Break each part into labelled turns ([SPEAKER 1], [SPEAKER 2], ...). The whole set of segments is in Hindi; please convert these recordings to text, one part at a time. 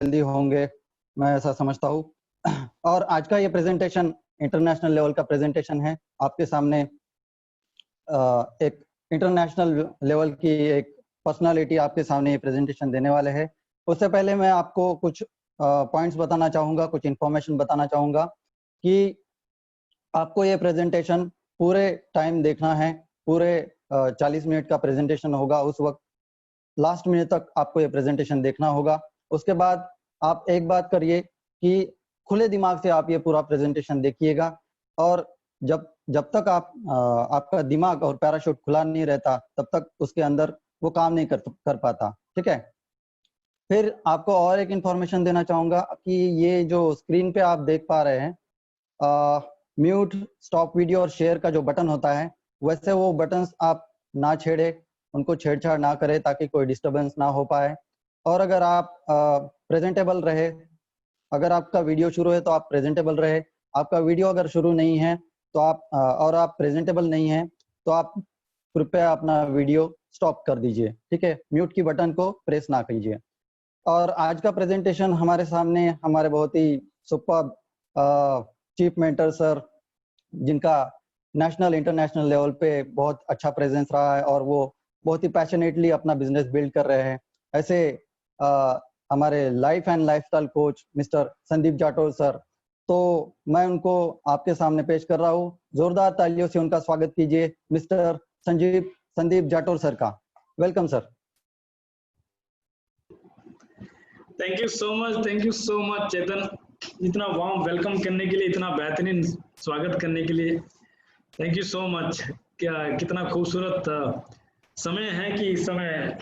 [SPEAKER 1] हेल्दी होंगे, मैं ऐसा समझता हूँ। और आज का ये प्रेजेंटेशन इंटरनेशनल लेवल का प्रेजेंटेशन है। आपके सामने एक इंटरनेशनल लेवल की एक पर्सनालिटी आपके सामने ये प्रेजेंटेशन देने वाले हैं। उससे पहले मैं आपको कुछ पॉइंट्स बताना चाहूँगा, कुछ इन्फॉर्मेशन बताना चाहूँगा कि आपको ये प्रेजेंटेशन पूरे टाइम देखना है। पूरे 40 मिनट का प्रेजेंटेशन होगा, उस वक्त लास्ट मिनट तक आपको ये प्रेजेंटेशन देखना होगा। उसके बाद आप एक बात करिए कि खुले दिमाग से आप ये पूरा प्रेजेंटेशन देखिएगा, और जब तक आपका दिमाग और पैराशूट खुला नहीं रहता तब तक उसके अंदर वो काम नहीं कर पाता। ठीक है। फिर आपको और एक इंफॉर्मेशन देना चाहूँगा कि ये जो स्क्रीन पे आप देख पा रहे हैं, म्यूट, स्टॉप वीडियो और शेयर का जो बटन होता है, वैसे वो बटन्स आप ना छेड़े, उनको छेड़छाड़ ना करें ताकि कोई डिस्टरबेंस ना हो पाए। और अगर आप प्रेजेंटेबल रहे, अगर आपका वीडियो शुरू है तो आप प्रेजेंटेबल रहे। आपका वीडियो अगर शुरू नहीं है तो और आप प्रेजेंटेबल नहीं है तो आप कृपया अपना वीडियो स्टॉप कर दीजिए। ठीक है, म्यूट की बटन को प्रेस ना कीजिए। और आज का प्रेजेंटेशन हमारे सामने हमारे बहुत ही सुपर चीफ मेंटर सर, जिनका नेशनल इंटरनेशनल लेवल पे बहुत अच्छा प्रेजेंस रहा है और वो बहुत ही पैशनेटली अपना बिजनेस बिल्ड कर रहे हैं, ऐसे हमारे life and lifestyle coach mister Sandeep Jatore sir. तो मैं उनको आपके सामने पेश कर रहा हूँ। जोरदार तालियों से उनका स्वागत कीजिए मिस्टर संदीप जाटोर सर का। Welcome sir.
[SPEAKER 2] Thank you so much Chetan, इतना वार्म वेलकम करने के लिए, इतना बेहतरीन स्वागत करने के लिए। Thank you so much. कितना खूबसूरत समय है कि इस समय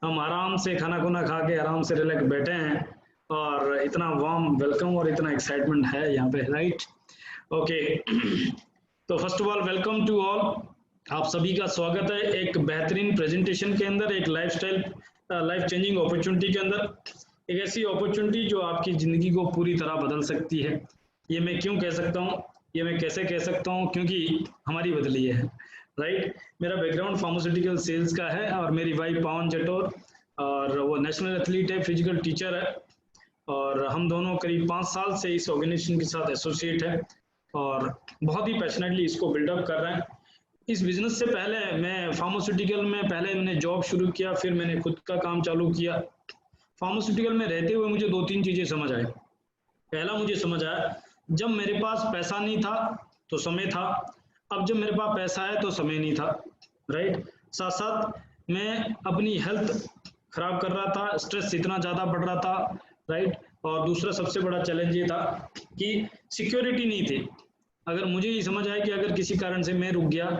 [SPEAKER 2] हम आराम से खाना खुना खा के आराम से रिलैक्स बैठे हैं और इतना वार्म वेलकम और इतना एक्साइटमेंट है यहाँ पे, राइट? ओके, तो first of all welcome to all. आप सभी का स्वागत है एक बेहतरीन प्रेजेंटेशन के अंदर, एक लाइफ चेंजिंग अपॉर्चुनिटी के अंदर, एक ऐसी अपॉर्चुनिटी जो आपकी जिंदगी को पूरी तरह बदल सकती है। ये मैं क्यों कह सकता हूँ, ये मैं कैसे कह सकता हूँ, क्योंकि हमारी बदली है, राइट? मेरा बैकग्राउंड फार्मास्यूटिकल सेल्स का है और मेरी वाइफ पावन जटोर, और वो नेशनल एथलीट है, फिजिकल टीचर है, और हम दोनों करीब 5 साल से इस ऑर्गेनाइजेशन के साथ एसोसिएट है और बहुत ही पैशनेटली इसको बिल्डअप कर रहे हैं। इस बिजनेस से पहले मैं फार्मास्यूटिकल में मैंने जॉब शुरू किया, फिर मैंने खुद का काम चालू किया। फार्मास्यूटिकल में रहते हुए मुझे 2-3 चीजें समझ आए। पहला मुझे समझ आया, जब मेरे पास पैसा नहीं था तो समय था, अब जब मेरे पास पैसा है तो समय नहीं था, राइट? साथ साथ मैं अपनी हेल्थ खराब कर रहा था, स्ट्रेस इतना ज्यादा बढ़ रहा था, राइट? और दूसरा सबसे बड़ा चैलेंज ये था कि सिक्योरिटी नहीं थी। अगर मुझे ये समझ आया कि अगर किसी कारण से मैं रुक गया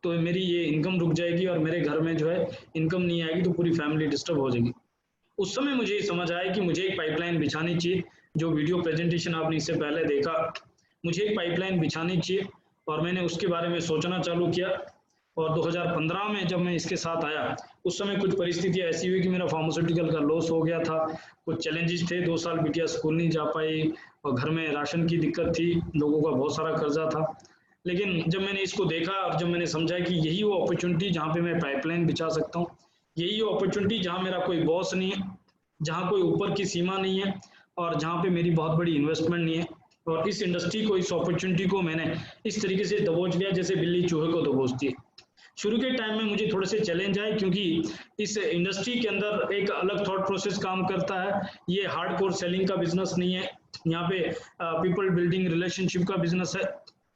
[SPEAKER 2] तो मेरी ये इनकम रुक जाएगी और मेरे घर में जो है इनकम नहीं आएगी तो पूरी फैमिली डिस्टर्ब हो जाएगी। उस समय मुझे समझ आया कि मुझे एक पाइपलाइन बिछानी चाहिए। जो वीडियो प्रेजेंटेशन आपने इससे पहले देखा, मुझे एक पाइपलाइन बिछानी चाहिए और मैंने उसके बारे में सोचना चालू किया। और 2015 में जब मैं इसके साथ आया, उस समय कुछ परिस्थितियां ऐसी हुई कि मेरा फार्मास्यूटिकल का लॉस हो गया था, कुछ चैलेंजेस थे, 2 साल बिटिया स्कूल नहीं जा पाई और घर में राशन की दिक्कत थी, लोगों का बहुत सारा कर्जा था। लेकिन जब मैंने इसको देखा और जब मैंने समझा कि यही वो अपॉर्चुनिटी जहाँ पे मैं पाइपलाइन बिछा सकता हूँ, यही वो अपॉर्चुनिटी जहाँ मेरा कोई बॉस नहीं है, जहाँ कोई ऊपर की सीमा नहीं है और जहाँ पे मेरी बहुत बड़ी इन्वेस्टमेंट नहीं है, और इस इंडस्ट्री को, इस अपॉर्चुनिटी को मैंने इस तरीके से दबोच लिया जैसे बिल्ली चूहे को दबोचती है। शुरू के टाइम में मुझे थोड़े से चैलेंज आए क्योंकि इस इंडस्ट्री के अंदर एक अलग थॉट प्रोसेस काम करता है। ये हार्डकोर सेलिंग का बिजनेस नहीं है, यहाँ पे पीपल बिल्डिंग रिलेशनशिप का बिजनेस है।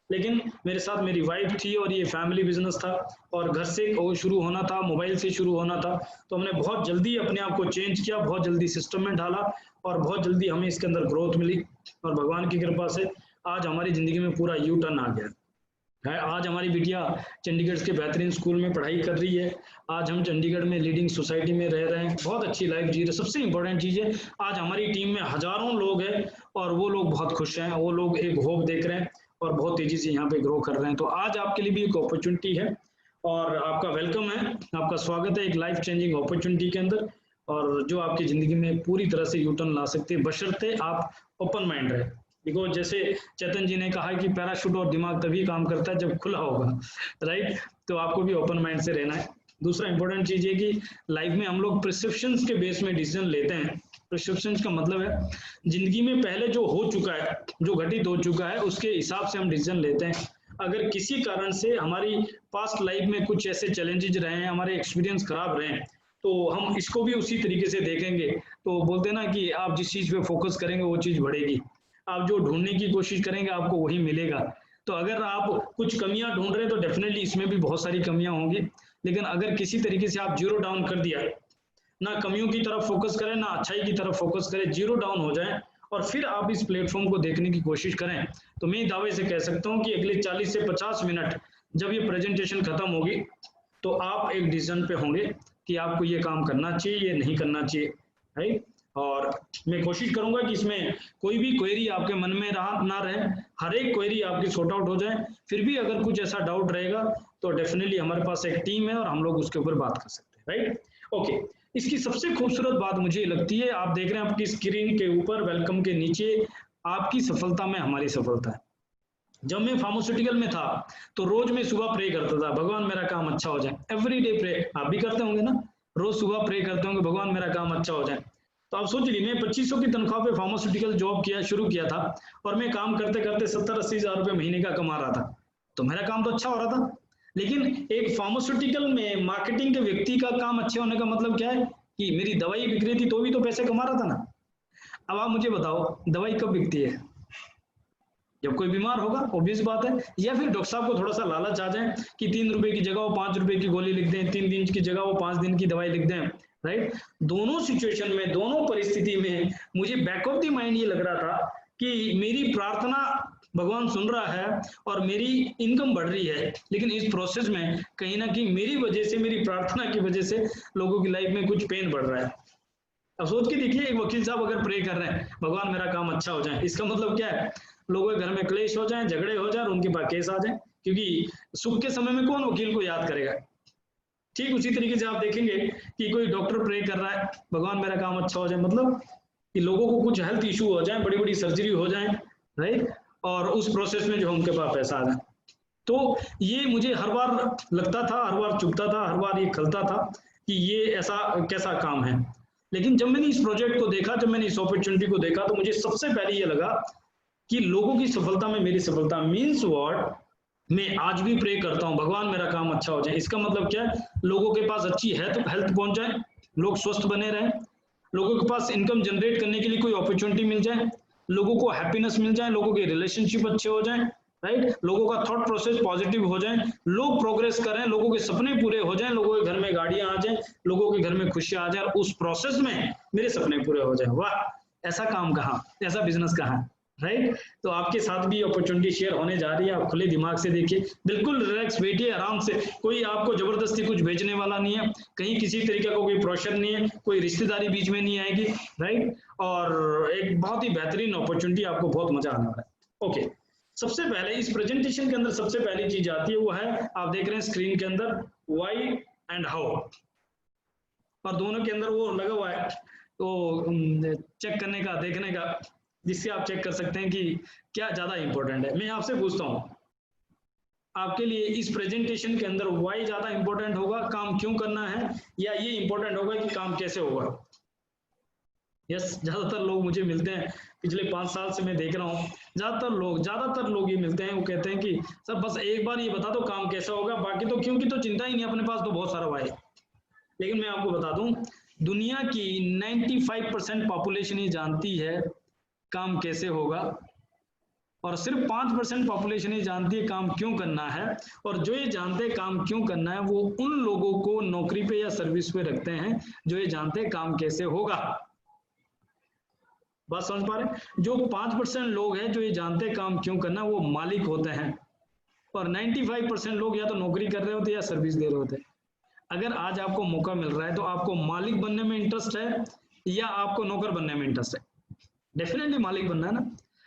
[SPEAKER 2] लेकिन मेरे साथ मेरी वाइफ थी और ये फैमिली बिजनेस था और घर से शुरू होना था, मोबाइल से शुरू होना था, तो हमने बहुत जल्दी अपने आप को चेंज किया, बहुत जल्दी सिस्टम में डाला और बहुत जल्दी हमें इसके अंदर ग्रोथ मिली और भगवान की कृपा से आज हमारी जिंदगी में पूरा यू टर्न आ गया है। आज हमारी बिटिया चंडीगढ़ के बेहतरीन स्कूल में पढ़ाई कर रही है, आज हम चंडीगढ़ में लीडिंग सोसाइटी में रह रहे हैं, बहुत अच्छी लाइफ जी रहे। सबसे इंपॉर्टेंट चीज़ है, आज हमारी टीम में हजारों लोग हैं और वो लोग बहुत खुश हैं, वो लोग एक होप देख रहे हैं और बहुत तेजी से यहाँ पे ग्रो कर रहे हैं। तो आज आपके लिए भी एक अपॉर्चुनिटी है और आपका वेलकम है, आपका स्वागत है एक लाइफ चेंजिंग अपॉर्चुनिटी के अंदर, और जो आपकी जिंदगी में पूरी तरह से यू टर्न ला सकते हैं, बशर्ते आप ओपन माइंड रहे। देखो, जैसे चेतन जी ने कहा कि पैराशूट और दिमाग तभी काम करता है जब खुला होगा, राइट? तो आपको भी ओपन माइंड से रहना है। दूसरा इंपॉर्टेंट चीज है कि लाइफ में हम लोग प्रिस्क्रिप्शंस के बेस में डिसीजन लेते हैं, प्रिस्क्रिप्शन का मतलब है जिंदगी में पहले जो हो चुका है, जो घटित हो चुका है, उसके हिसाब से हम डिसीजन लेते हैं। अगर किसी कारण से हमारी पास्ट लाइफ में कुछ ऐसे चैलेंजेस रहे हैं, हमारे एक्सपीरियंस खराब रहे हैं, तो हम इसको भी उसी तरीके से देखेंगे। तो बोलते हैं ना कि आप जिस चीज पे फोकस करेंगे वो चीज बढ़ेगी, आप जो ढूंढने की कोशिश करेंगे आपको वही मिलेगा। तो अगर आप कुछ कमियां ढूंढ रहे हैं तो डेफिनेटली इसमें भी बहुत सारी कमियां होंगी, लेकिन अगर किसी तरीके से आप जीरो डाउन कर दिया, ना कमियों की तरफ फोकस करें ना अच्छाई की तरफ फोकस करें, जीरो डाउन हो जाए और फिर आप इस प्लेटफॉर्म को देखने की कोशिश करें, तो मैं दावे से कह सकता हूं कि अगले 40 से 50 मिनट जब ये प्रेजेंटेशन खत्म होगी तो आप एक डिसीजन पे होंगे कि आपको ये काम करना चाहिए, ये नहीं करना चाहिए, राइट। और मैं कोशिश करूंगा कि इसमें कोई भी क्वेरी आपके मन में ना रहे, हर एक क्वेरी आपकी सॉर्ट आउट हो जाए। फिर भी अगर कुछ ऐसा डाउट रहेगा तो डेफिनेटली हमारे पास एक टीम है और हम लोग उसके ऊपर बात कर सकते हैं, राइट। ओके, इसकी सबसे खूबसूरत बात मुझे लगती है, आप देख रहे हैं आपकी स्क्रीन के ऊपर वेलकम के नीचे, आपकी सफलता में हमारी सफलता है। जब मैं फार्मास्यूटिकल में था तो रोज मैं सुबह प्रे करता था, भगवान मेरा काम अच्छा हो जाए। एवरी डे प्रे, आप भी करते होंगे ना, रोज सुबह प्रे करते होंगे भगवान मेरा काम अच्छा हो जाए। तो आप सोच लीजिए, मैं 2500 की तनख्वाह पे फार्मास्यूटिकल जॉब शुरू किया था और मैं काम करते करते 70-80 हजार रुपए महीने का कमा रहा था, तो मेरा काम तो अच्छा हो रहा था। लेकिन एक फार्मास्यूटिकल में मार्केटिंग के व्यक्ति का काम अच्छे होने का मतलब क्या है कि मेरी दवाई बिक रही थी तो भी तो पैसे कमा रहा था ना। अब आप मुझे बताओ, दवाई कब बिकती है? जब कोई बीमार होगा, ऑब्वियस बात है। या फिर डॉक्टर साहब को थोड़ा सा लालच आ जाए कि 3 रुपए की जगह वो 5 रुपए की गोली लिख दें, 3 दिन की जगह वो 5 दिन की दवाई लिख दें, राइट। दोनों सिचुएशन में, दोनों परिस्थिति में मुझे बैक ऑफ द माइंड ये लग रहा था कि मेरी प्रार्थना भगवान सुन रहा है और मेरी इनकम बढ़ रही है, लेकिन इस प्रोसेस में कहीं ना कहीं मेरी वजह से, मेरी प्रार्थना की वजह से लोगों की लाइफ में कुछ पेन बढ़ रहा है। अब सोच के देखिए, एक वकील साहब अगर प्रे कर रहे हैं भगवान मेरा काम अच्छा हो जाए, इसका मतलब क्या है? लोगों के घर में क्लेश हो जाए, झगड़े हो जाए, उनके पास केस आ जाए, क्योंकि सुख के समय में कौन वकील को याद करेगा। ठीक उसी तरीके से आप देखेंगे कि कोई डॉक्टर प्रे कर रहा है भगवान मेरा काम अच्छा हो जाए, मतलब कि लोगों को कुछ हेल्थ इशू हो जाए, बड़ी बड़ी सर्जरी हो जाए, राइट, और उस प्रोसेस में जो उनके पास पैसा आ जाए। तो ये मुझे हर बार लगता था, हर बार चुभता था, हर बार ये खलता था कि ये ऐसा कैसा काम है। लेकिन जब मैंने इस प्रोजेक्ट को देखा, जब मैंने इस अपॉर्चुनिटी को देखा, तो मुझे सबसे पहले ये लगा कि लोगों की सफलता में मेरी सफलता मीन्स व्हाट, मैं आज भी प्रे करता हूँ भगवान मेरा काम अच्छा हो जाए। इसका मतलब क्या है? लोगों के पास अच्छी हेल्थ पहुंच जाए, लोग स्वस्थ बने रहें, लोगों के पास इनकम जनरेट करने के लिए कोई अपॉर्चुनिटी मिल जाए, लोगों को हैप्पीनेस मिल जाए, लोगों के रिलेशनशिप अच्छे हो जाए, राइट, लोगों का थॉट प्रोसेस पॉजिटिव हो जाए, लोग प्रोग्रेस करें, लोगों के सपने पूरे हो जाएं, लोगों के घर में गाड़ियां आ जाएं, लोगों के घर में खुशियां आ जाए, और उस प्रोसेस में मेरे सपने पूरे हो जाए। वाह, ऐसा काम कहाँ, ऐसा बिजनेस कहाँ, राइट। तो आपके साथ भी अपॉर्चुनिटी शेयर होने जा रही है, आप खुले दिमाग से देखिए, बिल्कुल रिलैक्स बैठिए, आराम से, कोई आपको जबरदस्ती कुछ बेचने वाला नहीं है, कहीं किसी तरीके का कोई प्रेशर नहीं है, कोई रिश्तेदारी बीच में नहीं आएगी, राइट। और एक बहुत ही बेहतरीन अपॉर्चुनिटी, आपको बहुत मजा आने वाला है। ओके, सबसे पहले इस प्रेजेंटेशन के अंदर सबसे पहली चीज आती है, वो है, आप देख रहे हैं स्क्रीन के अंदर, व्हाई एंड हाउ, और दोनों के अंदर वो लगा हुआ है, तो चेक करने का, देखने का, जिससे आप चेक कर सकते हैं कि क्या ज्यादा इंपॉर्टेंट है। मैं आपसे पूछता हूं, आपके लिए इस प्रेजेंटेशन के अंदर व्हाई ज्यादा इंपॉर्टेंट होगा, काम क्यों करना है, या ये इंपॉर्टेंट होगा कि काम कैसे होगा? यस, ज्यादातर लोग मुझे मिलते हैं, पिछले 5 साल से मैं देख रहा हूँ, ज्यादातर लोग ये मिलते हैं, वो कहते हैं कि सर बस एक बार ये बता दो काम कैसा होगा, बाकी तो क्योंकि तो चिंता ही नहीं, अपने पास तो बहुत सारा व्हाई। लेकिन मैं आपको बता दूं, दुनिया की 95% पॉपुलेशन ये जानती है काम कैसे होगा, और सिर्फ 5% पॉपुलेशन ही जानती है काम क्यों करना है। और जो ये जानते हैं काम क्यों करना है, वो उन लोगों को नौकरी पे या सर्विस पे रखते हैं जो ये जानते हैं काम कैसे होगा। बात समझ पा रहे हैं? जो 5% लोग हैं जो ये जानते हैं काम क्यों करना, वो मालिक होते हैं, और 95% लोग या तो नौकरी कर रहे होते हैं या सर्विस दे रहे होते हैं। अगर आज आपको मौका मिल रहा है तो आपको मालिक बनने में इंटरेस्ट है या आपको नौकर बनने में इंटरेस्ट है? डेफिनेटली मालिक बनना है ना।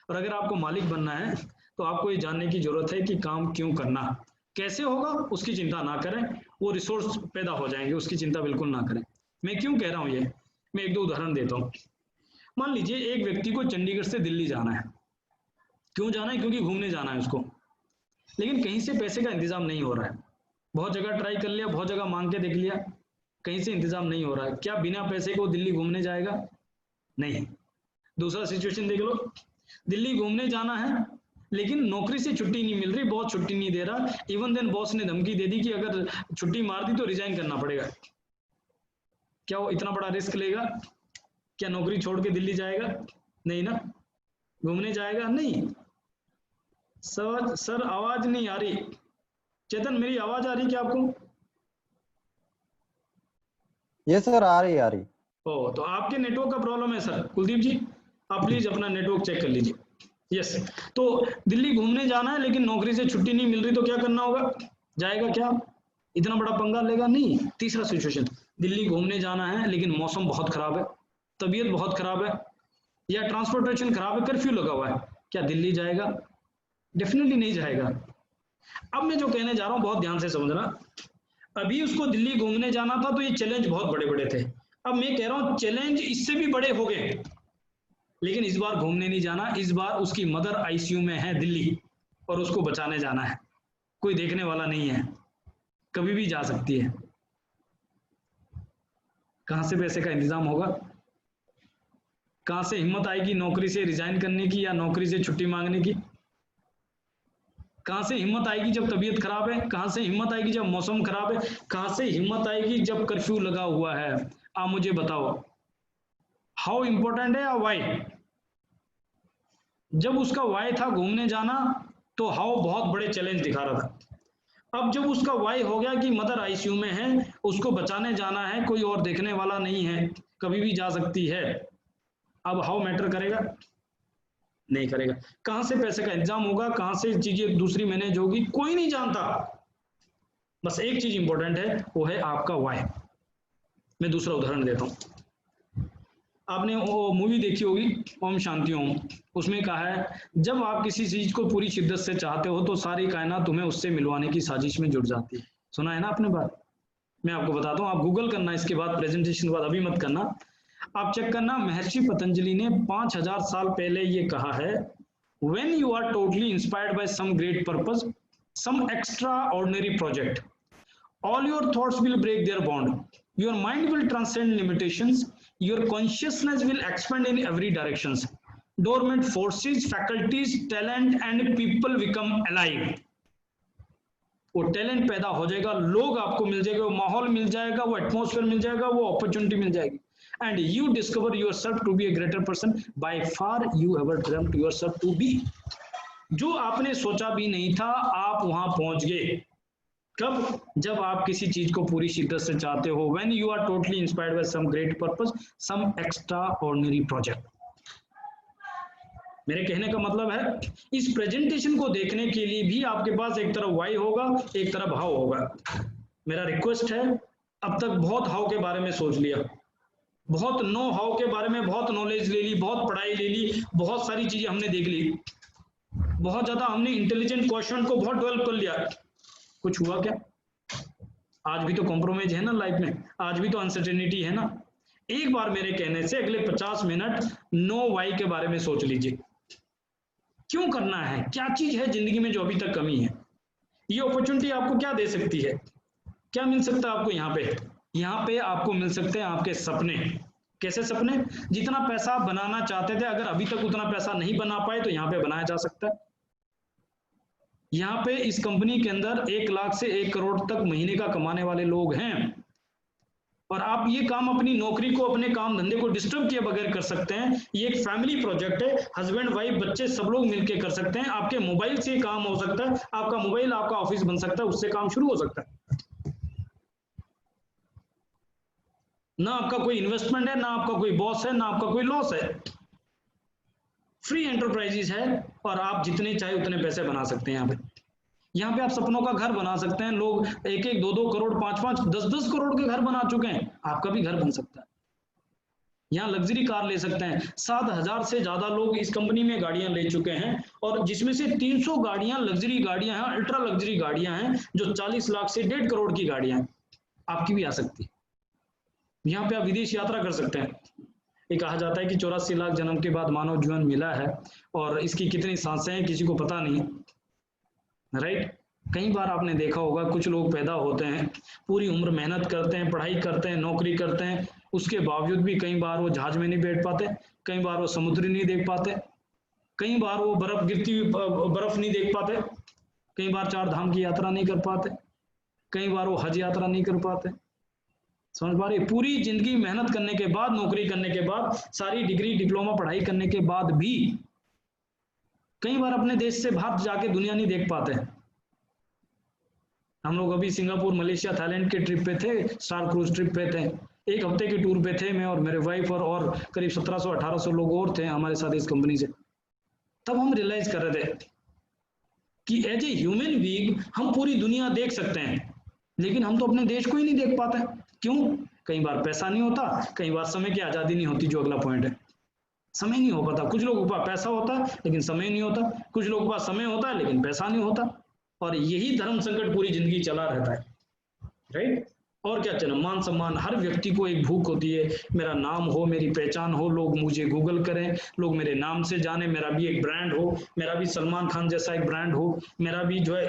[SPEAKER 2] और अगर आपको मालिक बनना है तो आपको ये जानने की जरूरत है कि काम क्यों करना, कैसे होगा उसकी चिंता ना करें, वो रिसोर्स पैदा हो जाएंगे, उसकी चिंता बिल्कुल ना करें। मैं क्यों कह रहा हूं ये, मैं 1-2 उदाहरण देता हूं। मान लीजिए एक व्यक्ति को चंडीगढ़ से दिल्ली जाना है, क्यों जाना है? क्योंकि घूमने जाना है उसको, लेकिन कहीं से पैसे का इंतजाम नहीं हो रहा है, बहुत जगह ट्राई कर लिया, बहुत जगह मांग के देख लिया, कहीं से इंतजाम नहीं हो रहा है। क्या बिना पैसे को दिल्ली घूमने जाएगा? नहीं। दूसरा सिचुएशन देख लो, दिल्ली घूमने जाना है लेकिन नौकरी से छुट्टी नहीं मिल रही, बहुत छुट्टी नहीं दे रहा, इवन देन बॉस ने धमकी दे दी कि अगर छुट्टी मार दी तो रिजाइन करना पड़ेगा। क्या वो इतना बड़ा रिस्क लेगा? क्या नौकरी छोड़ के दिल्ली जाएगा? नहीं ना। घूमने जाएगा? नहीं। सर आवाज नहीं आ रही। चेतन मेरी आवाज आ रही क्या आपको?
[SPEAKER 1] ये सर आ रही
[SPEAKER 2] ओ, तो आपके नेटवर्क का प्रॉब्लम है सर। कुलदीप जी आप प्लीज अपना नेटवर्क चेक कर लीजिए। यस, तो दिल्ली घूमने जाना है लेकिन नौकरी से छुट्टी नहीं मिल रही, तो क्या करना होगा? जाएगा क्या? इतना बड़ा पंगा लेगा? नहीं। तीसरा सिचुएशन, दिल्ली घूमने जाना है लेकिन मौसम बहुत खराब है, तबीयत बहुत खराब है, या ट्रांसपोर्टेशन खराब है, कर्फ्यू लगा हुआ है, क्या दिल्ली जाएगा? डेफिनेटली नहीं जाएगा। अब मैं जो कहने जा रहा हूं बहुत ध्यान से समझना। अभी उसको दिल्ली घूमने जाना था तो ये चैलेंज बहुत बड़े बड़े थे। अब मैं कह रहा हूं चैलेंज इससे भी बड़े हो गए, लेकिन इस बार घूमने नहीं जाना, इस बार उसकी मदर आईसीयू में है दिल्ली और उसको बचाने जाना है। कोई देखने वाला नहीं है, कभी भी जा सकती है। कहां से पैसे का इंतजाम होगा? कहां से हिम्मत आएगी नौकरी से रिजाइन करने की या नौकरी से छुट्टी मांगने की? कहां से हिम्मत आएगी जब तबीयत खराब है? कहां से हिम्मत आएगी जब मौसम खराब है? कहां से हिम्मत आएगी जब कर्फ्यू लगा हुआ है? आप मुझे बताओ, हाउ इंपॉर्टेंट है या वाई? जब उसका वाई था घूमने जाना तो हाउ बहुत बड़े चैलेंज दिखा रहा था। अब जब उसका वाई हो गया कि मदर आईसीयू में है, उसको बचाने जाना है, कोई और देखने वाला नहीं है, कभी भी जा सकती है, अब हाउ मैटर करेगा? नहीं करेगा। कहां से पैसे का इंतजाम होगा? कहां से चीजें दूसरी मैनेज होगी? कोई नहीं जानता। बस एक चीज इंपॉर्टेंट है, वो है आपका वाई। मैं दूसरा उदाहरण देता हूं। आपने वो मूवी देखी होगी ओम शांति ओम, उसमें कहा है जब आप किसी चीज को पूरी शिद्दत से चाहते हो तो सारी कायनात तुम्हें उससे मिलवाने की साजिश में जुट जाती है। सुना है ना आपने बात? मैं आपको बताता हूँ, आप गूगल करना इसके बाद, प्रेजेंटेशन के बाद, अभी मत करना, आप चेक करना। महर्षि पतंजलि ने 5000 साल पहले ये कहा है, when you are totally inspired by some great purpose, some extraordinary project, all your thoughts will break their bond, your mind will transcend limitations, your consciousness will expand in every directions, dormant forces, faculties, talent and people become alive. वो टैलेंट पैदा हो जाएगा, लोग आपको मिल जाएगा, वो माहौल मिल जाएगा, वो एटमॉस्फेयर मिल जाएगा, वो अपॉर्चुनिटी मिल जाएगी, and you discover yourself to be a greater person by far you ever dreamt yourself to be. जो आपने सोचा भी नहीं था आप वहां पहुंच गए। कब? जब आप किसी चीज को पूरी शिद्दत से चाहते हो, when you are totally inspired by some great purpose, some extraordinary project. मेरे कहने का मतलब है इस प्रेजेंटेशन को देखने के लिए भी आपके पास एक तरफ वाई होगा, एक तरफ हाउ होगा। मेरा रिक्वेस्ट है, अब तक बहुत हाउ के बारे में सोच लिया, बहुत नो हाउ के बारे में बहुत नॉलेज ले ली, बहुत पढ़ाई ले ली, बहुत सारी चीजें हमने देख ली, बहुत ज्यादा हमने इंटेलिजेंट क्वेश्चन को बहुत डेवलप कर लिया। कुछ हुआ क्या? आज भी तो कॉम्प्रोमाइज है ना लाइफ में, आज भी तो अनसर्टेनिटी है ना। एक बार मेरे कहने से अगले 50 मिनट नो वाई के बारे में सोच लीजिए। क्यों करना है? क्या चीज है जिंदगी में जो अभी तक कमी है? ये अपॉर्चुनिटी आपको क्या दे सकती है? क्या मिल सकता है आपको यहाँ पे? यहाँ पे आपको मिल सकते हैं आपके सपने। कैसे सपने? जितना पैसा आप बनाना चाहते थे, अगर अभी तक उतना पैसा नहीं बना पाए तो यहाँ पे बनाया जा सकता है। यहाँ पे इस कंपनी के अंदर 1 लाख से 1 करोड़ तक महीने का कमाने वाले लोग हैं, और आप ये काम अपनी नौकरी को, अपने काम धंधे को डिस्टर्ब किए बगैर कर सकते हैं। ये एक फैमिली प्रोजेक्ट है, हस्बैंड वाइफ बच्चे सब लोग मिलके कर सकते हैं। आपके मोबाइल से काम हो सकता है, आपका मोबाइल आपका ऑफिस बन सकता है, उससे काम शुरू हो सकता है। ना आपका कोई इन्वेस्टमेंट है, ना आपका कोई बॉस है, ना आपका कोई लॉस है। फ्री एंटरप्राइजेस है और आप जितने चाहे उतने पैसे बना सकते हैं। यहाँ पे आप सपनों का घर बना सकते हैं। लोग 1-1, 2-2 करोड़, 5-5, 10-10 करोड़ के घर बना चुके हैं। आपका भी घर बन सकता है। यहाँ लग्जरी कार ले सकते हैं। 7000 से ज्यादा लोग इस कंपनी में गाड़ियां ले चुके हैं, और जिसमें से 300 गाड़ियां लग्जरी गाड़ियां हैं, अल्ट्रा लग्जरी गाड़ियां हैं, जो 40 लाख से 1.5 करोड़ की गाड़ियां हैं। आपकी भी आ सकती है। यहाँ पे आप विदेश यात्रा कर सकते हैं। ये कहा जाता है कि 84 लाख जन्म के बाद मानव जीवन मिला है, और इसकी कितनी सांसें हैं किसी को पता नहीं है, राइट? कई बार आपने देखा होगा कुछ लोग पैदा होते हैं, पूरी उम्र मेहनत करते हैं, पढ़ाई करते हैं, नौकरी करते हैं, उसके बावजूद भी कई बार वो जहाज में नहीं बैठ पाते, कई बार वो समुद्र नहीं देख पाते, कई बार वो बर्फ गिरती हुई बर्फ नहीं देख पाते, कई बार 4 धाम की यात्रा नहीं कर पाते, कई बार वो हज यात्रा नहीं कर पाते। समझ पा रहे? पूरी जिंदगी मेहनत करने के बाद, नौकरी करने के बाद, सारी डिग्री डिप्लोमा पढ़ाई करने के बाद भी कई बार अपने देश से बाहर जाके दुनिया नहीं देख पाते। हम लोग अभी सिंगापुर, मलेशिया, थाईलैंड के ट्रिप पे थे, स्टार क्रूज ट्रिप पे थे, 1 हफ्ते के टूर पे थे, मैं और मेरे वाइफ और करीब 1700-1800 लोग और थे हमारे साथ इस कंपनी से। तब हम रियलाइज कर रहे थे कि एज ए ह्यूमन बीइंग हम पूरी दुनिया देख सकते हैं, लेकिन हम तो अपने देश को ही नहीं देख पाते। क्यों? कई बार पैसा नहीं होता, कई बार समय की आजादी नहीं होती, जो अगला पॉइंट है। समय नहीं हो पाता। कुछ लोगों के पास पैसा होता है लेकिन समय नहीं होता, कुछ लोगों के पास समय होता है लेकिन पैसा नहीं होता, और यही धर्म संकट पूरी जिंदगी चला रहता है। राइट? और क्या चाहिए? मान सम्मान। हर व्यक्ति को एक भूख होती है, मेरा नाम हो, मेरी पहचान हो, लोग मुझे गूगल करें, लोग मेरे नाम से जाने, मेरा भी एक ब्रांड हो, मेरा भी सलमान खान जैसा एक ब्रांड हो, मेरा भी जो है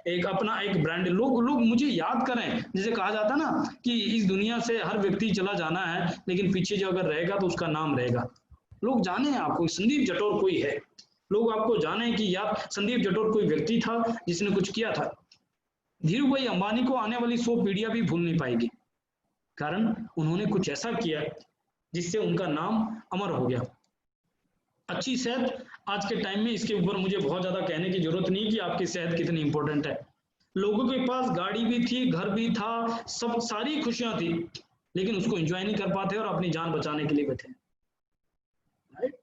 [SPEAKER 2] एक अपना एक ब्रांड, लोग मुझे याद करें। जैसे कहा जाता है ना कि इस दुनिया से हर व्यक्ति चला जाना है, लेकिन पीछे जो अगर रहेगा तो उसका नाम रहेगा। लोग जाने आपको, संदीप जटोर कोई है, लोग आपको जाने कि यार संदीप जटोर कोई व्यक्ति था जिसने कुछ किया था। धीरू भाई अंबानी को आने वाली 100 पीढ़ियां भी भूल नहीं पाएगी, कारण उन्होंने कुछ ऐसा किया जिससे उनका नाम अमर हो गया। अच्छी सेहत आज के टाइम में, इसके ऊपर मुझे बहुत ज्यादा कहने की जरूरत नहीं कि आपकी सेहत कितनी इंपॉर्टेंट है। लोगों के पास गाड़ी भी थी, घर भी था, सब सारी खुशियां थी, लेकिन उसको एंजॉय नहीं कर पाते और अपनी जान बचाने के लिए बैठे।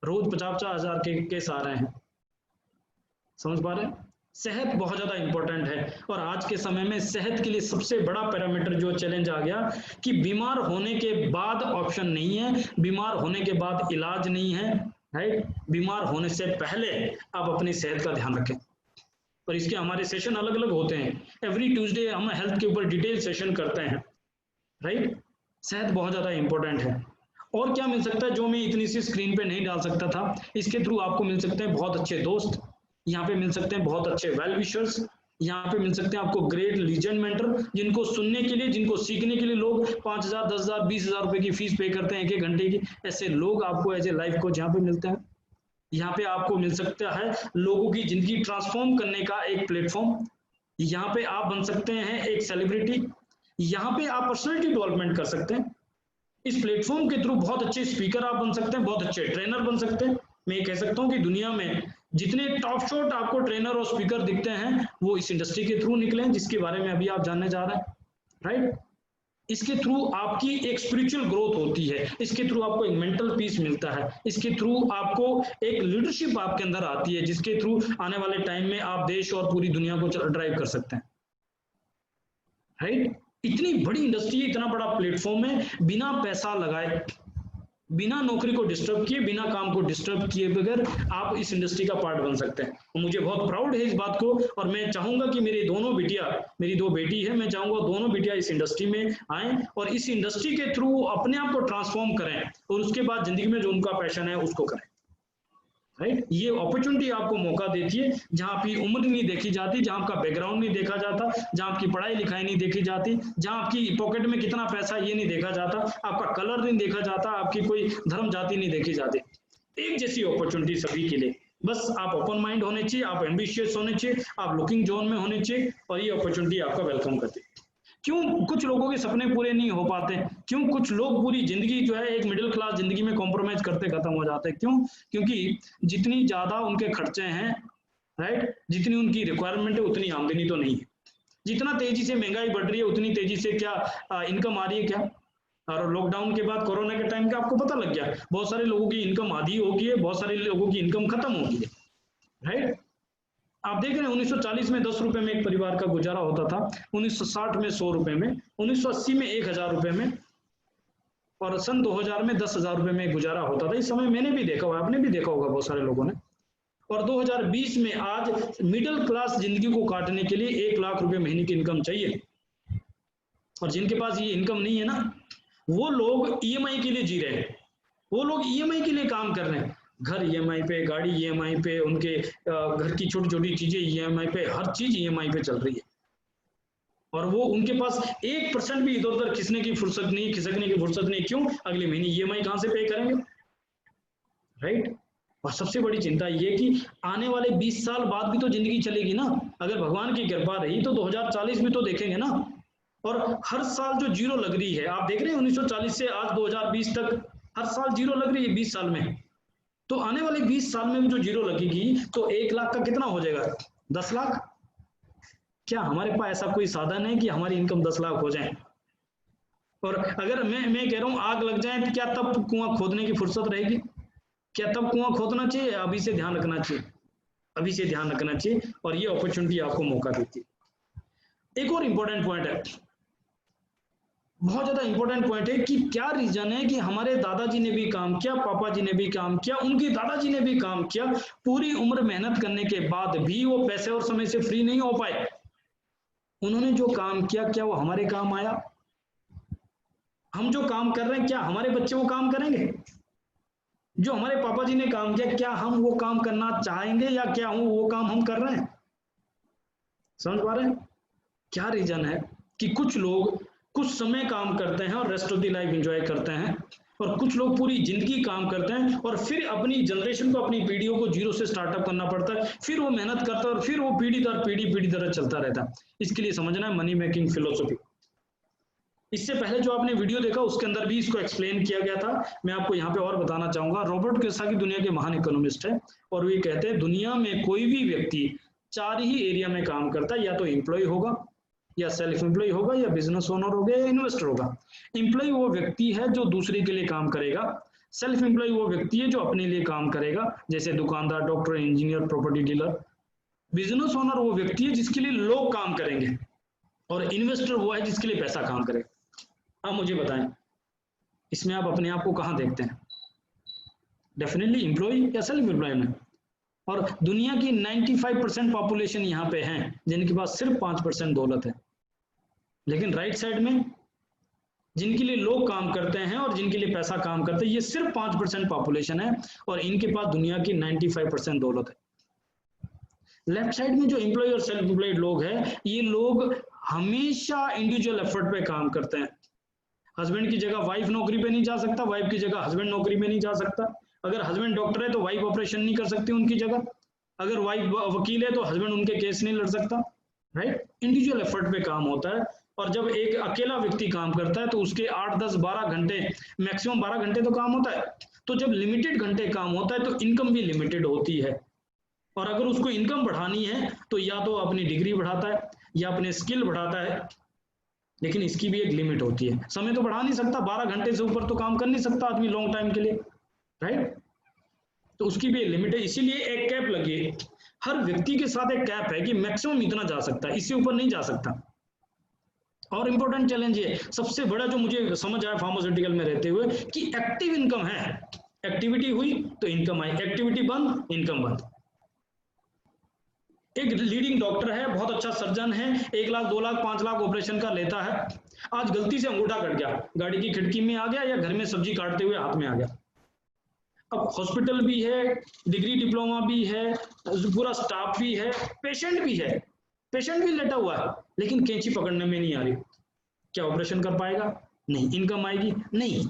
[SPEAKER 2] रोज 50-50 हजार के केस आ रहे हैं। समझ पा रहे हैं? सेहत बहुत ज्यादा इंपॉर्टेंट है, और आज के समय में सेहत के लिए सबसे बड़ा पैरामीटर जो चैलेंज आ गया कि बीमार होने के बाद ऑप्शन नहीं है, बीमार होने के बाद इलाज नहीं है। राइट? बीमार होने से पहले आप अपनी सेहत का ध्यान रखें, और इसके हमारे सेशन अलग अलग होते हैं। एवरी ट्यूसडे हम हेल्थ के ऊपर डिटेल सेशन करते हैं। राइट? सेहत बहुत ज्यादा इंपॉर्टेंट है। और क्या मिल सकता है जो मैं इतनी सी स्क्रीन पे नहीं डाल सकता था? इसके थ्रू आपको मिल सकते हैं बहुत अच्छे दोस्त, यहाँ पे मिल सकते हैं बहुत अच्छे वेल विशर्स, यहाँ पे मिल सकते हैं आपको ग्रेट लीजेंड मेंटर, जिनको सुनने के लिए, जिनको सीखने के लिए लोग 5,000, 10,000, 20,000 रुपए की फीस पे करते हैं 1-1 घंटे की। ऐसे लोग आपको एज ए लाइफ कोच यहाँ पे मिलते हैं। यहाँ पे आपको मिल सकता है लोगों की जिंदगी ट्रांसफॉर्म करने का एक प्लेटफॉर्म। यहाँ पे आप बन सकते हैं एक सेलिब्रिटी, यहाँ पे आप पर्सनैलिटी डेवलपमेंट कर सकते हैं। इस प्लेटफॉर्म के थ्रू बहुत अच्छे स्पीकर आप बन सकते हैं, बहुत अच्छे ट्रेनर बन सकते हैं। मैं कह सकता हूँ कि दुनिया में जितने टॉप शॉट आपको ट्रेनर और स्पीकर दिखते हैं वो इस इंडस्ट्री के थ्रू निकले हैं, जिसके बारे में अभी आप जानने जा रहे हैं। राइट? इसके थ्रू आपकी एक स्पिरिचुअल ग्रोथ होती है, इसके थ्रू आपको एक मेंटल पीस मिलता है, इसके थ्रू आपको एक लीडरशिप आपके अंदर आती है, जिसके थ्रू आने वाले टाइम में आप देश और पूरी दुनिया को ड्राइव कर सकते हैं। राइट? इतनी बड़ी इंडस्ट्री है, इतना बड़ा प्लेटफॉर्म है, बिना पैसा लगाए, बिना नौकरी को डिस्टर्ब किए, बिना काम को डिस्टर्ब किए बगैर आप इस इंडस्ट्री का पार्ट बन सकते हैं। और मुझे बहुत प्राउड है इस बात को, और मैं चाहूंगा कि मेरी 2 बिटिया, मेरी 2 बेटी है, मैं चाहूंगा 2 बिटिया इस इंडस्ट्री में आए और इस इंडस्ट्री के थ्रू अपने आप को ट्रांसफॉर्म करें, और उसके बाद जिंदगी में जो उनका पैशन है उसको करें। राइट? ये अपॉर्चुनिटी आपको मौका देती है, जहां आपकी उम्र नहीं देखी जाती, जहां आपका बैकग्राउंड नहीं देखा जाता, जहां आपकी पढ़ाई लिखाई नहीं देखी जाती, जहां आपकी पॉकेट में कितना पैसा ये नहीं देखा जाता, आपका कलर नहीं देखा जाता, आपकी कोई धर्म जाति नहीं देखी जाती। एक जैसी अपॉर्चुनिटी सभी के लिए। बस आप ओपन माइंड होने चाहिए, आप एम्बिशियस होने चाहिए, आप लुकिंग जोन में होने चाहिए, और ये अपॉर्चुनिटी आपका वेलकम करती है। क्यों कुछ लोगों के सपने पूरे नहीं हो पाते? क्यों कुछ लोग पूरी जिंदगी जो है एक मिडिल क्लास जिंदगी में कॉम्प्रोमाइज करते खत्म हो जाते हैं? क्यों? क्योंकि जितनी ज्यादा उनके खर्चे हैं, राइट, जितनी उनकी रिक्वायरमेंट है उतनी आमदनी तो नहीं है। जितना तेजी से महंगाई बढ़ रही है उतनी तेजी से क्या इनकम आ रही है क्या? और लॉकडाउन के बाद, कोरोना के टाइम का आपको पता लग गया, बहुत सारे लोगों की इनकम आधी हो गई है, बहुत सारे लोगों की इनकम खत्म हो गई है। राइट? आप देख रहे हैं 1940 में 10 रुपए में एक परिवार का गुजारा होता था, 1960 में 100 रुपए में, 1980 में 1000 रुपए में, और सन 2000 में 10,000 रुपए में गुजारा होता था। इस समय मैंने भी देखा हुआ, आपने भी देखा होगा बहुत सारे लोगों ने। और 2020 में आज मिडिल क्लास जिंदगी को काटने के लिए 1 लाख रुपए महीने की इनकम चाहिए, और जिनके पास ये इनकम नहीं है ना, वो लोग ईएमआई के लिए जी रहे हैं, वो लोग ईएमआई के लिए काम कर रहे हैं। घर ईएमआई पे, गाड़ी ईएमआई पे, उनके घर की छोटी छोटी चीजें ईएमआई पे, हर चीज ईएमआई पे चल रही है। और वो उनके पास 1% भी इधर उधर खिसकने की फुर्सत नहीं। क्यों? अगले महीने EMI कहां से पे करेंगे, राइट? और सबसे बड़ी चिंता ये कि आने वाले 20 साल बाद भी तो जिंदगी चलेगी ना। अगर भगवान की कृपा रही तो 2040 में तो देखेंगे ना। और हर साल जो जीरो लग रही है, आप देख रहे हैं 1940 से आज 2020 तक हर साल जीरो लग रही है 20 साल में। तो आने वाले 20 साल में भी जो जीरो लगेगी तो 1 लाख का कितना हो जाएगा? 10 लाख। क्या हमारे पास ऐसा कोई साधन है कि हमारी इनकम 10 लाख हो जाए? और अगर मैं कह रहा हूं आग लग जाए तो क्या तब कुआं खोदने की फुर्सत रहेगी? क्या तब कुआं खोदना चाहिए? अभी से ध्यान रखना चाहिए, अभी से ध्यान रखना चाहिए। और ये अपॉर्चुनिटी आपको मौका देती है। एक और इंपॉर्टेंट पॉइंट है, बहुत ज्यादा इंपॉर्टेंट पॉइंट है कि क्या रीजन है कि हमारे दादाजी ने भी काम किया, पापा जी ने भी काम किया, उनके दादाजी ने भी काम किया, पूरी उम्र मेहनत करने के बाद भी वो पैसे और समय से फ्री नहीं हो पाए। उन्होंने जो काम किया क्या वो हमारे काम आया? हम जो काम कर रहे हैं क्या हमारे बच्चे वो काम करेंगे? जो हमारे पापा जी ने काम किया क्या हम वो काम करना चाहेंगे, या क्या वो काम हम कर रहे हैं? समझ पा रहे हैं? क्या रीजन है कि कुछ लोग कुछ समय काम करते हैं और rest of the life enjoy करते हैं, और कुछ लोग पूरी जिंदगी काम करते हैं और फिर अपनी जनरेशन को, अपनी पीढ़ियों को जीरो से स्टार्टअप करना पड़ता है, फिर वो मेहनत करता है और फिर वो पीढ़ी दर पीढ़ी दर चलता रहता है। इसके लिए समझना है मनी मेकिंग फिलोसफी। इससे पहले जो आपने वीडियो देखा उसके अंदर भी इसको एक्सप्लेन किया गया था। मैं आपको यहाँ पे और बताना चाहूंगा। रॉबर्ट कियोसाकी दुनिया के महान इकोनॉमिस्ट है और वो ये कहते हैं दुनिया में कोई भी व्यक्ति 4 ही एरिया में काम करता है, या तो एम्प्लॉय होगा, या सेल्फ एम्प्लॉय होगा, या बिजनेस ओनर होगा, या इन्वेस्टर होगा। एम्प्लॉय वो व्यक्ति है जो दूसरे के लिए काम करेगा। सेल्फ एम्प्लॉय वो व्यक्ति है जो अपने लिए काम करेगा, जैसे दुकानदार, doctor, engineer, property dealer. Business owner वो व्यक्ति है जिसके लिए लोग काम करेंगे, और इन्वेस्टर वो है जिसके लिए पैसा काम करेगा। अब मुझे बताएं, इसमें आप अपने आप को कहां देखते हैं? डेफिनेटली एम्प्लॉय या सेल्फ एम्प्लॉय में। और दुनिया की 95% पॉपुलेशन यहाँ पे है जिनके पास सिर्फ 5% दौलत है। लेकिन राइट साइड में जिनके लिए लोग काम करते हैं और जिनके लिए पैसा काम करते हैं, ये सिर्फ 5% पॉपुलेशन है और इनके पास दुनिया की 95% दौलत है। लेफ्ट साइड में जो एम्प्लॉय और सेल्फ एम्प्लॉयड लोग हैं, ये लोग हमेशा इंडिविजुअल एफर्ट पे काम करते हैं। हस्बैंड की जगह वाइफ नौकरी पे नहीं जा सकता, वाइफ की जगह हस्बैंड नौकरी पे नहीं जा सकता। अगर हस्बैंड डॉक्टर है तो वाइफ ऑपरेशन नहीं कर सकती उनकी जगह। अगर वाइफ वकील है तो हस्बैंड उनके केस नहीं लड़ सकता, राइट? इंडिविजुअल एफर्ट पे काम होता है। और जब एक अकेला व्यक्ति काम करता है तो उसके 8, 10, 12 घंटे, मैक्सिमम 12 घंटे तो काम होता है। तो जब लिमिटेड घंटे काम होता है तो इनकम भी लिमिटेड होती है। और अगर उसको इनकम बढ़ानी है तो या तो अपनी डिग्री बढ़ाता है या अपने स्किल बढ़ाता है, लेकिन इसकी भी एक लिमिट होती है। समय तो बढ़ा नहीं सकता, 12 घंटे से ऊपर तो काम कर नहीं सकता आदमी लॉन्ग टाइम के लिए, राइट? तो उसकी भी एक लिमिट है। इसीलिए एक कैप लगी है, हर व्यक्ति के साथ एक कैप है कि मैक्सिमम इतना जा सकता है, इससे ऊपर नहीं जा सकता। और इंपॉर्टेंट चैलेंज ये सबसे बड़ा जो मुझे समझ आया फार्मास्यूटिकल में रहते हुए कि एक्टिव इनकम है। एक्टिविटी हुई तो इनकम आई, एक्टिविटी बंद, इनकम बंद। एक लीडिंग डॉक्टर है, बहुत अच्छा सर्जन है, 1 लाख, 2 लाख, 5 लाख ऑपरेशन का लेता है। आज गलती से अंगूठा कट गया, गाड़ी की खिड़की में आ गया या घर में सब्जी काटते हुए हाथ में आ गया। अब हॉस्पिटल भी है, डिग्री डिप्लोमा भी है, पूरा स्टाफ भी है, पेशेंट भी है, पेशेंट भी लेटा हुआ है, लेकिन कैंची पकड़ने में नहीं आ रही। क्या ऑपरेशन कर पाएगा? नहीं। इनकम आएगी? नहीं।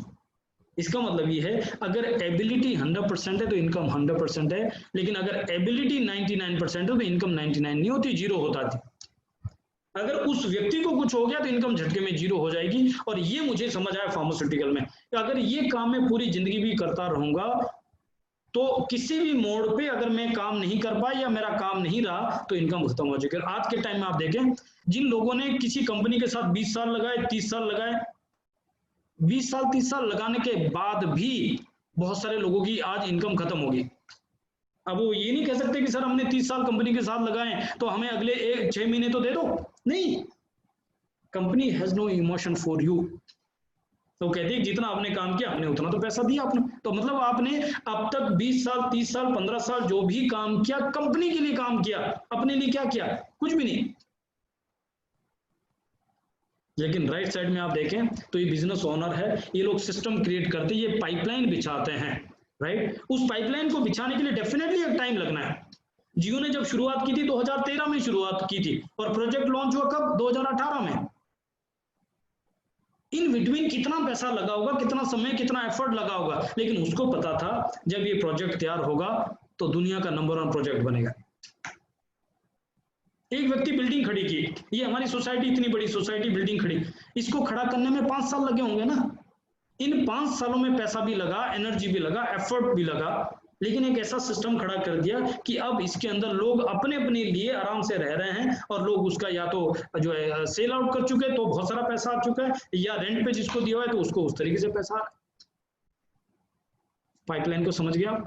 [SPEAKER 2] इसका मतलब ये है अगर एबिलिटी 100% है तो इनकम 100% है, लेकिन अगर एबिलिटी 99% है तो इनकम 99 नहीं होती, जीरो होता थी। अगर उस व्यक्ति को कुछ हो गया तो इनकम झटके में जीरो हो जाएगी। और ये मुझे समझ आया फार्मास्यूटिकल में, अगर ये काम मैं पूरी जिंदगी भी करता रहूंगा तो किसी भी मोड़ पे अगर मैं काम नहीं कर पाया या मेरा काम नहीं रहा तो इनकम खत्म हो जाएगी। आज के टाइम में आप देखें, जिन लोगों ने किसी कंपनी के साथ 20 साल लगाए, 30 साल लगाए, 20 साल 30 साल लगाने के बाद भी बहुत सारे लोगों की आज इनकम खत्म होगी। अब वो ये नहीं कह सकते कि सर हमने 30 साल कंपनी के साथ लगाए तो हमें अगले 6 महीने तो दे दो। नहीं, company has no emotion for you. तो कहते हैं जितना आपने काम किया आपने उतना तो पैसा दिया आपने। तो मतलब आपने अब तक 20 साल 30 साल 15 साल जो भी काम किया, कंपनी के लिए काम किया, अपने लिए क्या किया? कुछ भी नहीं। लेकिन राइट साइड में आप देखें तो ये बिजनेस ओनर है, ये लोग सिस्टम क्रिएट करते हैं, ये पाइपलाइन बिछाते हैं, राइट? उस पाइपलाइन को बिछाने के लिए डेफिनेटली एक टाइम लगना है। जियो ने जब शुरुआत की थी 2013 में शुरुआत की थी और प्रोजेक्ट लॉन्च हुआ कब? 2018 में। इन बिटवीन कितना पैसा लगा होगा, कितना समय, कितना एफर्ट लगा होगा, लेकिन उसको पता था जब ये प्रोजेक्ट तैयार होगा तो दुनिया का नंबर 1 प्रोजेक्ट बनेगा। एक व्यक्ति बिल्डिंग खड़ी की, ये हमारी सोसाइटी, इतनी बड़ी सोसाइटी बिल्डिंग खड़ी, इसको खड़ा करने में 5 साल लगे होंगे ना। इन 5 सालों में पैसा भी लगा, एनर्जी भी लगा, एफर्ट भी लगा, लेकिन एक ऐसा सिस्टम खड़ा कर दिया कि अब इसके अंदर लोग अपने अपने लिए आराम से रह रहे हैं और लोग उसका या तो जो है सेल आउट कर चुके हैं तो बहुत सारा पैसा आ चुका है, या रेंट पे जिसको दिया हुआ है तो उसको उस तरीके से पैसा आ रहा है। पाइपलाइन को समझ गया?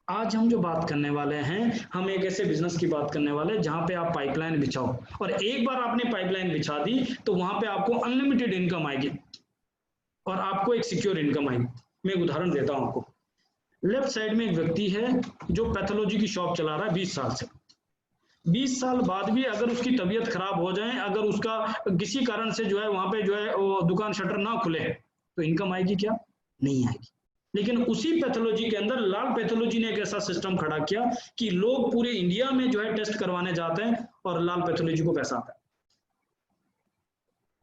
[SPEAKER 2] आज हम जो बात करने वाले हैं, हम एक ऐसे बिजनेस की बात करने वाले हैं जहां पे आप पाइपलाइन बिछाओ, और एक बार आपने पाइपलाइन बिछा दी तो वहां पे आपको अनलिमिटेड इनकम आएगी और आपको एक सिक्योर इनकम आएगी। मैं एक उदाहरण देता हूं आपको। लेफ्ट साइड में एक व्यक्ति है जो पैथोलॉजी की शॉप चला रहा है 20 साल से। 20 साल बाद भी अगर उसकी तबीयत खराब हो जाए, अगर उसका किसी कारण से जो है वहां पे जो है वो दुकान शटर ना खुले, तो इनकम आएगी क्या? नहीं आएगी। लेकिन उसी पैथोलॉजी के अंदर लाल पैथोलॉजी ने एक ऐसा सिस्टम खड़ा किया कि लोग पूरे इंडिया में जो है टेस्ट करवाने जाते हैं और लाल पैथोलॉजी को पैसा आता है।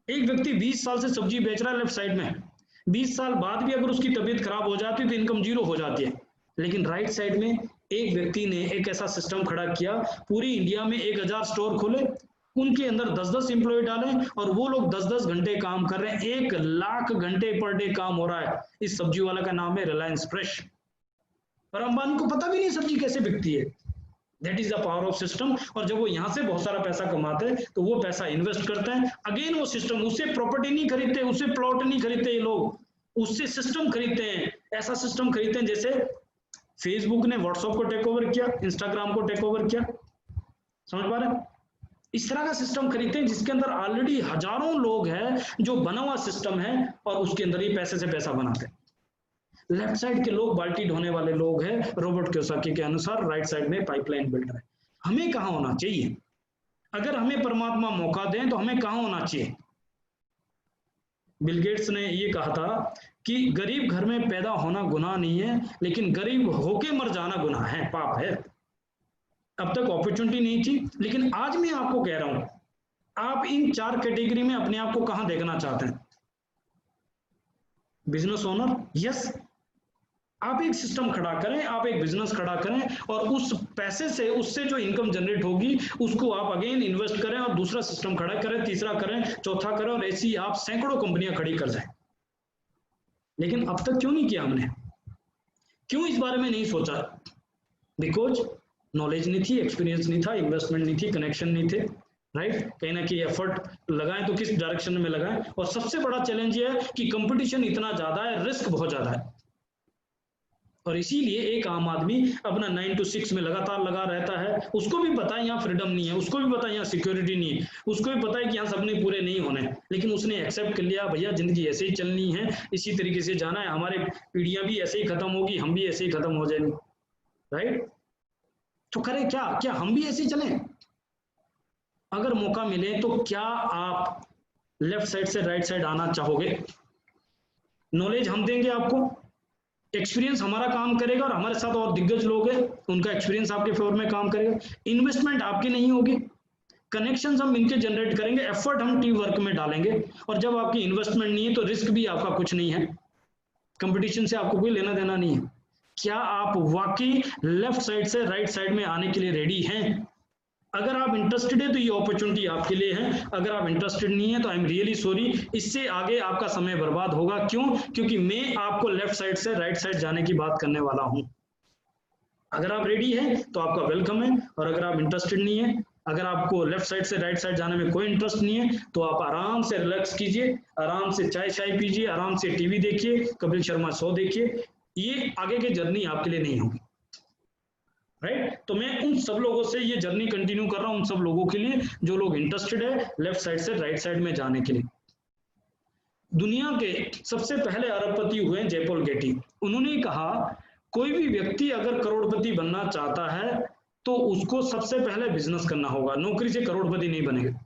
[SPEAKER 2] एक व्यक्ति 20 साल से सब्जी बेच रहा है लेफ्ट साइड में, 20 साल बाद भी अगर उसकी तबीयत खराब हो जाती है तो इनकम 0 हो जाती है। लेकिन राइट साइड में एक व्यक्ति ने एक ऐसा सिस्टम खड़ा किया, पूरी इंडिया में 1000 स्टोर खोले, उनके अंदर 10-10 एम्प्लॉय डाले और वो लोग 10-10 घंटे काम कर रहे हैं। 1 लाख घंटे पर डे काम हो रहा है। इस सब्जी वाला का नाम है रिलायंस फ्रेश, और अंबानी को पता भी नहीं सब्जी कैसे बिकती है। That is the power of system. और जब वो यहाँ से बहुत सारा पैसा कमाते हैं तो वो पैसा इन्वेस्ट करते हैं अगेन वो सिस्टम। उससे प्रॉपर्टी नहीं खरीदते, उससे प्लॉट नहीं खरीदते, ये लोग उससे सिस्टम खरीदते हैं। ऐसा सिस्टम खरीदते हैं जैसे फेसबुक ने व्हाट्सएप को टेक ओवर किया, इंस्टाग्राम को टेक ओवर किया, समझ पा रहे हैं? इस तरह का सिस्टम खरीदते हैं जिसके अंदर ऑलरेडी हजारों लोग हैं, जो बना हुआ सिस्टम है और उसके अंदर ही पैसे से पैसा बनाते हैं। लेफ्ट साइड के लोग बाल्टी ढोने वाले लोग हैं, रॉबर्ट कियोसाकी के अनुसार। राइट साइड में पाइपलाइन बिल्डर है। हमें कहां होना चाहिए? अगर हमें परमात्मा मौका दें तो हमें कहां होना चाहिए? बिल गेट्स ने ये कहा था कि गरीब घर में पैदा होना गुनाह नहीं है, लेकिन गरीब होके मर जाना गुनाह है, पाप है। अब तक अपॉर्चुनिटी नहीं थी, लेकिन आज मैं आपको कह रहा हूं, आप इन 4 कैटेगरी में अपने आप को कहां देखना चाहते हैं? Business owner, yes. आप एक सिस्टम खड़ा करें, आप एक बिजनेस खड़ा करें और उस पैसे से, उससे जो इनकम जनरेट होगी उसको आप अगेन इन्वेस्ट करें और दूसरा सिस्टम खड़ा करें, तीसरा करें, चौथा करें, और ऐसी आप सैकड़ों कंपनियां खड़ी कर जाएं। लेकिन अब तक क्यों नहीं किया हमने? क्यों इस बारे में नहीं सोचा? बिकॉज नॉलेज नहीं थी, एक्सपीरियंस नहीं था, इन्वेस्टमेंट नहीं थी, कनेक्शन नहीं थे, राइट? कहीं ना कहीं एफर्ट लगाएं तो किस डायरेक्शन में लगाएं। और सबसे बड़ा चैलेंज ये है कि कंपटीशन इतना ज्यादा है, रिस्क बहुत ज्यादा है, और इसीलिए एक आम आदमी अपना 9 to 6 में लगातार लगा रहता है। उसको भी पता है यहाँ फ्रीडम नहीं है, उसको भी पता है यहाँ सिक्योरिटी नहीं है, उसको भी पता है कि यहाँ सपने पूरे नहीं होने, लेकिन उसने एक्सेप्ट कर लिया, भैया जिंदगी ऐसे ही चलनी है, इसी तरीके से जाना है, हमारे पीढ़ियां भी ऐसे ही खत्म होगी, हम भी ऐसे ही खत्म हो जाएंगे, राइट? तो करें क्या? क्या हम भी ऐसे ही चलें? अगर मौका मिले तो क्या आप लेफ्ट साइड से राइट साइड आना चाहोगे? नॉलेज हम देंगे आपको, एक्सपीरियंस हमारा काम करेगा, और हमारे साथ और दिग्गज लोग हैं, उनका एक्सपीरियंस आपके फेवर में काम करेगा। इन्वेस्टमेंट आपकी नहीं होगी, कनेक्शंस हम इनके जनरेट करेंगे, एफर्ट हम टीम वर्क में डालेंगे, और जब आपकी इन्वेस्टमेंट नहीं है तो रिस्क भी आपका कुछ नहीं है, कंपटीशन से आपको कोई लेना देना नहीं है। क्या आप वाकई लेफ्ट साइड से राइट साइड में आने के लिए रेडी हैं? अगर आप इंटरेस्टेड है तो ये अपॉर्चुनिटी आपके लिए है, अगर आप इंटरेस्टेड नहीं है तो आई एम रियली सॉरी, इससे आगे आपका समय बर्बाद होगा। क्यों? क्योंकि मैं आपको लेफ्ट साइड से राइट साइड जाने की बात करने वाला हूं। अगर आप रेडी हैं तो आपका वेलकम है, और अगर आप इंटरेस्टेड नहीं है, अगर आपको लेफ्ट साइड से राइट साइड जाने में कोई इंटरेस्ट नहीं है, तो आप आराम से रिलैक्स कीजिए, आराम से चाय पीजिए, आराम से टीवी देखिए, कपिल शर्मा शो देखिए। ये आगे की जर्नी आपके लिए नहीं होगी, राइट? तो मैं उन सब लोगों से ये जर्नी कंटिन्यू कर रहा हूं, उन सब लोगों के लिए जो लोग इंटरेस्टेड है लेफ्ट साइड से राइट साइड में जाने के लिए। दुनिया के सबसे पहले अरबपति हुए जयपॉल गेटी। उन्होंने कहा कोई भी व्यक्ति अगर करोड़पति बनना चाहता है तो उसको सबसे पहले बिजनेस करना होगा, नौकरी से करोड़पति नहीं बनेगा।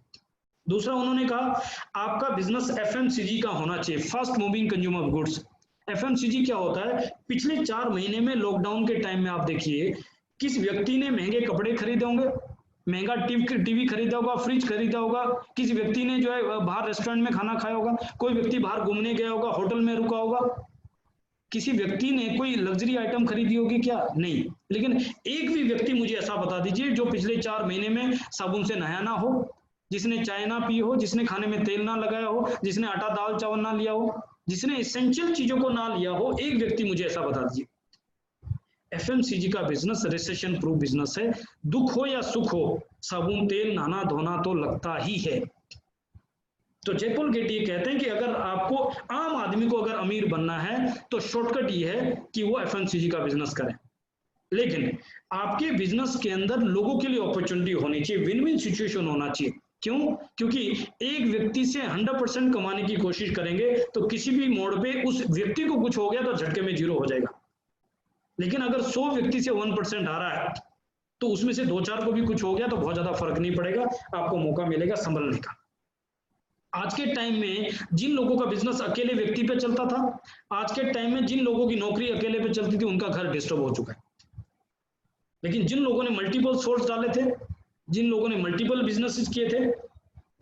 [SPEAKER 2] दूसरा उन्होंने कहा आपका बिजनेस एफएमसीजी का होना चाहिए, fast moving consumer goods. FMCG क्या होता है? पिछले 4 महीने में लॉकडाउन के टाइम में आप देखिए किस व्यक्ति ने महंगे कपड़े खरीदे होंगे, महंगा टीवी खरीदा होगा, फ्रिज खरीदा होगा, किस व्यक्ति ने जो है बाहर रेस्टोरेंट में खाना खाया होगा, कोई व्यक्ति बाहर घूमने गया होगा, होटल में रुका होगा, किसी व्यक्ति ने कोई लग्जरी आइटम खरीदी होगी क्या? नहीं। लेकिन एक भी व्यक्ति मुझे ऐसा बता दीजिए जो पिछले 4 महीने में साबुन से नहाया ना हो, जिसने चाय ना पी हो, जिसने खाने में तेल ना लगाया हो, जिसने आटा दाल चावल ना लिया हो, जिसने एसेंशियल चीजों को ना लिया हो, एक व्यक्ति मुझे ऐसा बता दीजिए। एफएमसीजी का बिजनेस रिसेशन प्रूफ बिजनेस है। दुख हो या सुख हो, साबुन तेल नहाना धोना तो लगता ही है। तो जयपॉल गेटी कहते हैं कि अगर आपको, आम आदमी को अगर अमीर बनना है तो शॉर्टकट ये है कि वो एफएमसीजी का बिजनेस करें। लेकिन आपके बिजनेस के अंदर लोगों के लिए अपॉर्चुनिटी होनी चाहिए, विन विन सिचुएशन होना चाहिए। क्यों? क्योंकि एक व्यक्ति से 100% कमाने की कोशिश करेंगे तो किसी भी मोड़ पे उस व्यक्ति को कुछ हो गया तो झटके में 0 हो जाएगा। लेकिन अगर 100 व्यक्ति से 1% आ रहा है तो उसमें से 2-4 को भी कुछ हो गया तो बहुत ज्यादा फर्क नहीं पड़ेगा, आपको मौका मिलेगा संभलने का। आज के टाइम में जिन लोगों का बिजनेस अकेले व्यक्ति पे चलता था, आज के टाइम में जिन लोगों की नौकरी अकेले पे चलती थी, उनका घर डिस्टर्ब हो चुका है। लेकिन जिन लोगों ने मल्टीपल सोर्स डाले थे, जिन लोगों ने मल्टीपल बिजनेसेस किए थे,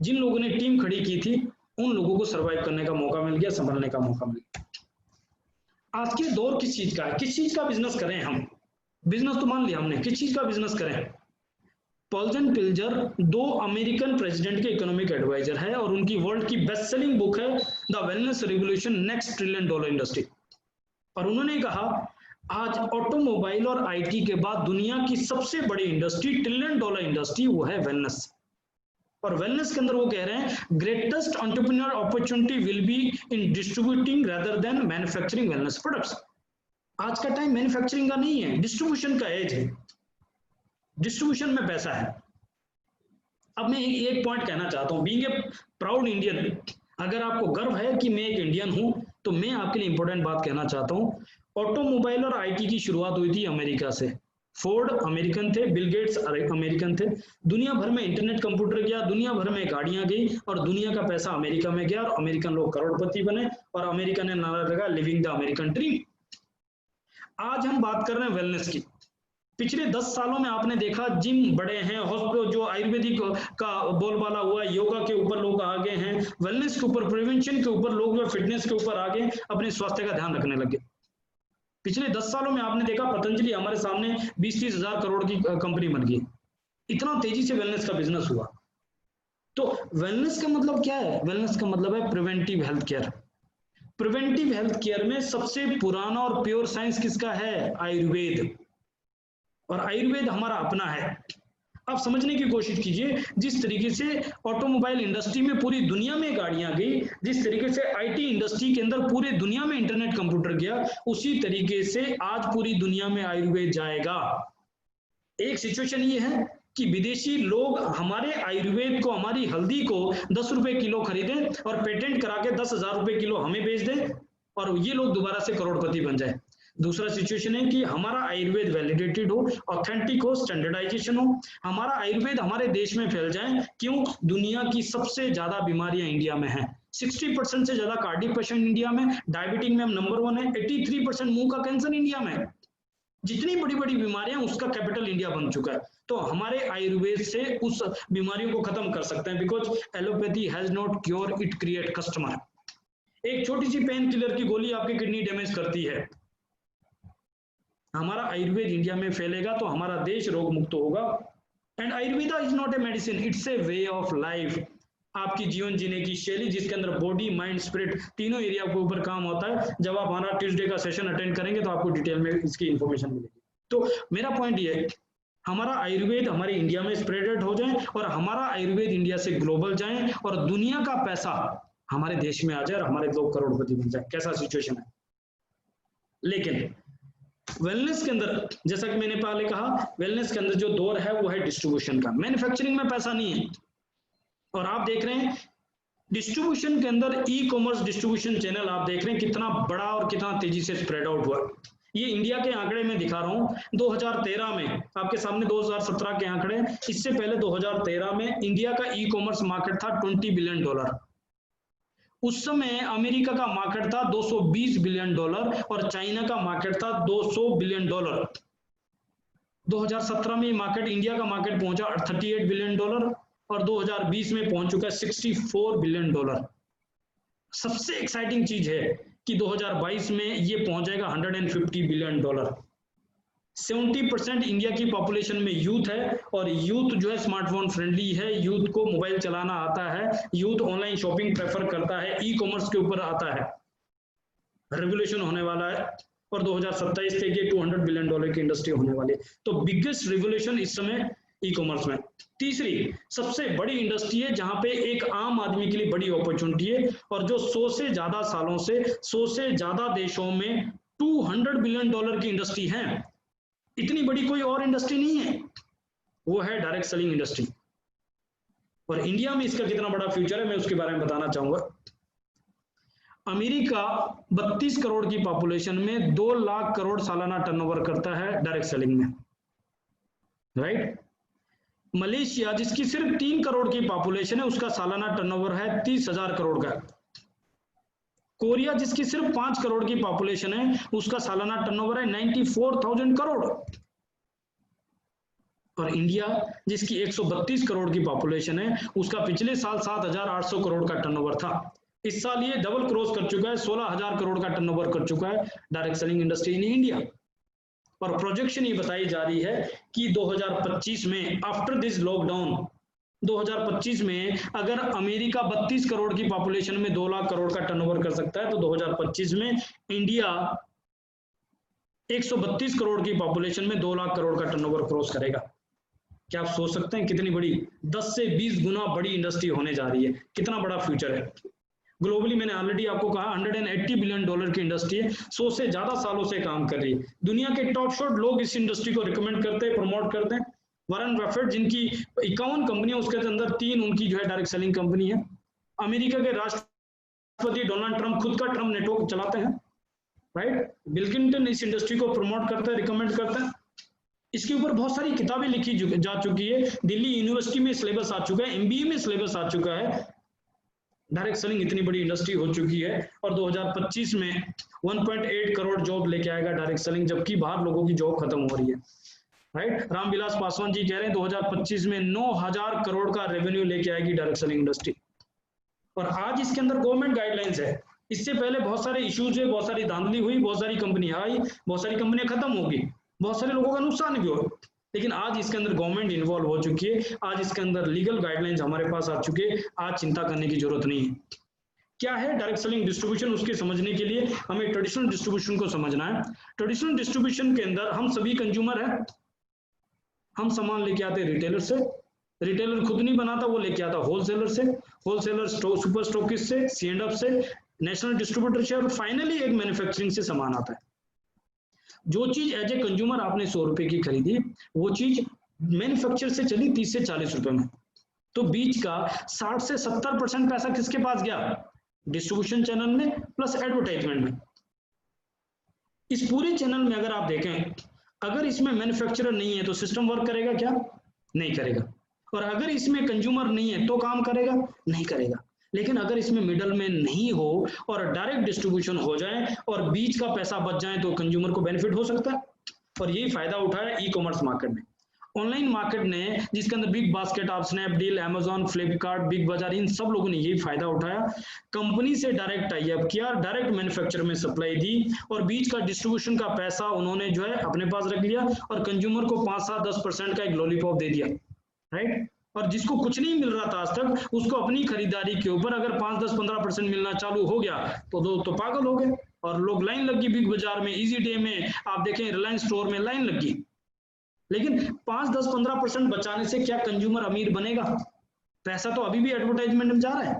[SPEAKER 2] जिन लोगों ने टीम खड़ी की थी, उन लोगों को सर्वाइव करने का मौका मिल गया, संभलने का मौका मिल गया। आज के दौर किस चीज का है? किस चीज का बिजनेस करें हम? बिजनेस तो मान लिया हमने, किस चीज का बिजनेस करें? पॉल्जन पिल्जर 2 अमेरिकन प्रेसिडेंट के इकोनॉमिक एडवाइजर है और उनकी वर्ल्ड की बेस्ट सेलिंग बुक है the wellness revolution next $1 trillion industry. और उन्होंने कहा आज ऑटोमोबाइल और आईटी के बाद दुनिया की सबसे बड़ी इंडस्ट्री, $1 ट्रिलियन इंडस्ट्री, वो है वेलनेस। और वेलनेस के अंदर वो कह रहे हैं greatest entrepreneur opportunity will be in distributing rather than manufacturing wellness products. आज का टाइम मैन्युफैक्चरिंग का नहीं है, डिस्ट्रीब्यूशन का एज है, डिस्ट्रीब्यूशन में पैसा है। अब मैं एक पॉइंट कहना चाहता हूं, बीइंग ए प्राउड इंडियन, अगर आपको गर्व है कि मैं एक इंडियन हूं तो मैं आपके लिए इंपॉर्टेंट बात कहना चाहता हूं। ऑटोमोबाइल और आईटी की शुरुआत हुई थी अमेरिका से। फोर्ड अमेरिकन थे, बिल गेट्स अमेरिकन थे। दुनिया भर में इंटरनेट कंप्यूटर गया, दुनिया भर में गाड़ियां गई और दुनिया का पैसा अमेरिका में गया और अमेरिकन लोग करोड़पति बने और अमेरिका ने नारा लगा लिविंग द अमेरिकन ड्रीम। आज हम बात कर रहे हैं वेलनेस की। पिछले 10 सालों में आपने देखा जिम बड़े हैं, हॉस्पिटल जो आयुर्वेदिक का बोलबाला हुआ, योगा के ऊपर लोग आगे हैं, वेलनेस के ऊपर, प्रिवेंशन के ऊपर लोग जो फिटनेस के ऊपर आगे अपने स्वास्थ्य का ध्यान रखने लगे। पिछले 10 सालों में आपने देखा पतंजलि हमारे सामने 20-30 हजार करोड़ की कंपनी बन गई। इतना तेजी से वेलनेस का बिजनेस हुआ। तो वेलनेस का मतलब क्या है? वेलनेस का मतलब है preventive health care. Preventive health care में सबसे पुराना और प्योर साइंस किसका है? आयुर्वेद। और आयुर्वेद हमारा अपना है। आप समझने की कोशिश कीजिए, जिस तरीके से ऑटोमोबाइल इंडस्ट्री में पूरी दुनिया में गाड़ियां गई, जिस तरीके से आईटी इंडस्ट्री के अंदर पूरी दुनिया में इंटरनेट कंप्यूटर गया, उसी तरीके से आज पूरी दुनिया में आयुर्वेद जाएगा। एक सिचुएशन ये है कि विदेशी लोग हमारे आयुर्वेद को, हमारी हल्दी को 10 रुपए किलो खरीदें और पेटेंट करा के 10,000 रुपए किलो हमें बेच दें और ये लोग दोबारा से करोड़पति बन जाए। दूसरा सिचुएशन है कि हमारा आयुर्वेद वैलिडेटेड हो, ऑथेंटिक हो, स्टैंडर्डाइजेशन हो, हमारा आयुर्वेद हमारे देश में फैल जाए। क्यों? दुनिया की सबसे ज्यादा बीमारियां इंडिया में हैं। 60% से ज्यादा कार्डियक पेशेंट इंडिया में, डायबिटिक में हम नंबर 1 है, 83% मुंह का कैंसर इंडिया में। जितनी बड़ी बड़ी बीमारियां, उसका कैपिटल इंडिया बन चुका है। तो हमारे आयुर्वेद से उस बीमारियों को खत्म कर सकते हैं, because allopathy has not cure, it create customer. एक छोटी सी पेन किलर की गोली आपकी किडनी डैमेज करती है। हमारा आयुर्वेद इंडिया में फैलेगा तो हमारा देश रोग मुक्त होगा। And Ayurveda is not a medicine, it's a way of life. आपकी जीवन जीने की शैली, जिसके अंदर बॉडी, माइंड, स्पिरिट तीनों एरिया के ऊपर काम होता है। जब आप हमारा ट्यूसडे का सेशन अटेंड करेंगे तो आपको डिटेल में इसकी इंफॉर्मेशन मिलेगी। तो मेरा पॉइंट ये है, हमारा आयुर्वेद हमारे इंडिया में स्प्रेडेड हो जाए और हमारा आयुर्वेद इंडिया से ग्लोबल जाए और दुनिया का पैसा हमारे देश में आ जाए और हमारे लोग करोड़पति बन जाए। कैसा सिचुएशन है? लेकिन वेलनेस के अंदर, जैसा कि मैंने पहले कहा, वेलनेस के अंदर जो दौर है वो है डिस्ट्रीब्यूशन का। मैन्युफैक्चरिंग में पैसा नहीं है। और आप देख रहे हैं डिस्ट्रीब्यूशन के अंदर ई कॉमर्स डिस्ट्रीब्यूशन चैनल आप देख रहे हैं कितना बड़ा और कितना तेजी से स्प्रेड आउट हुआ। ये इंडिया के आंकड़े में दिखा रहा हूं। 2013 में आपके सामने 2017 के आंकड़े, इससे पहले 2013 में इंडिया का ई कॉमर्स मार्केट था $20 बिलियन। उस समय अमेरिका का मार्केट था $220 बिलियन और चाइना का मार्केट था $200 बिलियन। 2017 में मार्केट, इंडिया का मार्केट पहुंचा $38 बिलियन और 2020 में पहुंच चुका है $64 बिलियन। सबसे एक्साइटिंग चीज है कि 2022 में ये पहुंच जाएगा $150 बिलियन। 70% इंडिया की पॉपुलेशन में यूथ है और यूथ जो है स्मार्टफोन फ्रेंडली है, यूथ को मोबाइल चलाना आता है, यूथ ऑनलाइन शॉपिंग प्रेफर करता है, ई कॉमर्स के ऊपर आता है, रेवोल्यूशन होने वाला है और 2027 तक ये $200 बिलियन की इंडस्ट्री होने वाली है। तो बिगेस्ट रिवोल्यूशन इस समय ई कॉमर्स में। तीसरी सबसे बड़ी इंडस्ट्री है जहां पे एक आम आदमी के लिए बड़ी अपॉर्चुनिटी है और जो 100 से ज्यादा सालों से 100 से ज्यादा देशों में $200 बिलियन की इंडस्ट्री है। इतनी बड़ी कोई और इंडस्ट्री नहीं है, वो है डायरेक्ट सेलिंग इंडस्ट्री। और इंडिया में इसका कितना बड़ा फ्यूचर है मैं उसके बारे में बताना चाहूंगा। अमेरिका 32 करोड़ की पॉपुलेशन में 2 लाख करोड़ सालाना टर्नओवर करता है डायरेक्ट सेलिंग में, राइट। मलेशिया जिसकी सिर्फ 3 करोड़ की पॉपुलेशन है उसका सालाना टर्नओवर है 30,000 करोड़ का। कोरिया जिसकी सिर्फ 5 करोड़ की पॉपुलेशन है उसका सालाना टर्नओवर है 94,000 करोड़। और इंडिया जिसकी 132 करोड़ की पॉपुलेशन है उसका पिछले साल 7,800 करोड़ का टर्नओवर था। इस साल ये डबल क्रॉस कर चुका है, 16,000 करोड़ का टर्नओवर कर चुका है direct selling industry in India. और प्रोजेक्शन ये बताई जा रही है कि 2025 में आफ्टर दिस लॉकडाउन 2025 में अगर अमेरिका 32 करोड़ की पॉपुलेशन में 2 लाख करोड़ का टर्नओवर कर सकता है तो 2025 में इंडिया 132 करोड़ की पॉपुलेशन में 2 लाख करोड़ का टर्नओवर क्रॉस करेगा। क्या आप सोच सकते हैं कितनी बड़ी 10 से 20 गुना बड़ी इंडस्ट्री होने जा रही है, कितना बड़ा फ्यूचर है। ग्लोबली मैंने ऑलरेडी आपको कहा $180 बिलियन की इंडस्ट्री है, 100 से ज्यादा सालों से काम कर रही है। दुनिया के टॉप शॉट लोग इस इंडस्ट्री को रिकमेंड करते हैं, प्रमोट करते हैं। वॉरेन बफेट जिनकी 51 कंपनियां, उसके अंदर 3 उनकी जो है डायरेक्ट सेलिंग कंपनी है। अमेरिका के राष्ट्रपति डोनाल्ड ट्रंप खुद का ट्रम्प नेटवर्क चलाते हैं, राइट। बिल क्लिंटन इस इंडस्ट्री को प्रमोट करता है, रिकमेंड करता है। इसके ऊपर बहुत सारी किताबें लिखी जा चुकी है। दिल्ली यूनिवर्सिटी में सिलेबस आ चुका है, MBA में सिलेबस आ चुका है। डायरेक्ट सेलिंग इतनी बड़ी इंडस्ट्री हो चुकी है और 2025 में 1.8 करोड़ जॉब लेके आएगा डायरेक्ट सेलिंग, जबकि बाहर लोगों की जॉब खत्म हो रही है, राइट। रामविलास पासवान जी कह रहे हैं 2025 में 9,000 करोड़ का रेवेन्यू लेके आएगी डायरेक्ट सेलिंग इंडस्ट्री। और आज इसके अंदर गवर्नमेंट गाइडलाइंस है। इससे पहले बहुत सारे इश्यूज हुए, बहुत सारी धांधली हुई, बहुत सारी कंपनियां आई, बहुत सारी कंपनियां खत्म होगी, बहुत सारे लोगों का नुकसान भी हो, लेकिन आज इसके अंदर गवर्नमेंट इन्वॉल्व हो चुकी है। आज इसके अंदर लीगल गाइडलाइंस हमारे पास आ चुके हैं। आज चिंता करने की जरूरत नहीं है। क्या है डायरेक्ट सेलिंग डिस्ट्रीब्यूशन, उसके समझने के लिए हमें ट्रेडिशनल डिस्ट्रीब्यूशन को समझना है। ट्रेडिशनल डिस्ट्रीब्यूशन के अंदर हम सभी कंज्यूमर है, हम सामान लेके आते रिटेलर से, रिटेलर खुद नहीं बनाता, वो लेके आता होलसेलर से, होलसेलर सुपर स्टॉकिस्ट से, C&F से, नेशनल डिस्ट्रीब्यूटर से, और फाइनली एक मैन्युफैक्चरिंग से सामान आता है। जो चीज एज ए कंज्यूमर आपने 100 रुपए की खरीदी, वो चीज मैन्युफैक्चर से चली 30 से 40 रुपए में, तो बीच का 60 से 70% पैसा किसके पास गया? डिस्ट्रीब्यूशन चैनल में प्लस एडवर्टाइजमेंट में। इस पूरे चैनल में अगर आप देखें, अगर इसमें मैन्युफैक्चरर नहीं है तो सिस्टम वर्क करेगा क्या? नहीं करेगा। और अगर इसमें कंज्यूमर नहीं है तो काम करेगा? नहीं करेगा। लेकिन अगर इसमें मिडल में नहीं हो और डायरेक्ट डिस्ट्रीब्यूशन हो जाए और बीच का पैसा बच जाए तो कंज्यूमर को बेनिफिट हो सकता है। और यही फायदा उठाया ई कॉमर्स मार्केट ने, ऑनलाइन मार्केट ने, जिसके अंदर बिग बास्केट, आप स्नैपडील, अमेजॉन, फ्लिपकार्ट, बिग बाजार, इन सब लोगों ने यही फायदा उठाया। कंपनी से डायरेक्ट टाई अप किया, डायरेक्ट मैन्युफैक्चर में सप्लाई दी और बीच का डिस्ट्रीब्यूशन का पैसा उन्होंने जो है अपने पास रख लिया और कंज्यूमर को 5-7-10% का एक लॉलीपॉप दे दिया, राइट। और जिसको कुछ नहीं मिल रहा था आज तक, उसको अपनी खरीदारी के ऊपर अगर 5-10-15% मिलना चालू हो गया तो पागल हो गए और लोग लाइन लग गई बिग बाजार में, इजी डे में, आप देखें रिलायंस स्टोर में लाइन लग गई। लेकिन 5-10-15% बचाने से क्या कंज्यूमर अमीर बनेगा? पैसा तो अभी भी एडवर्टाइजमेंट में जा रहा है।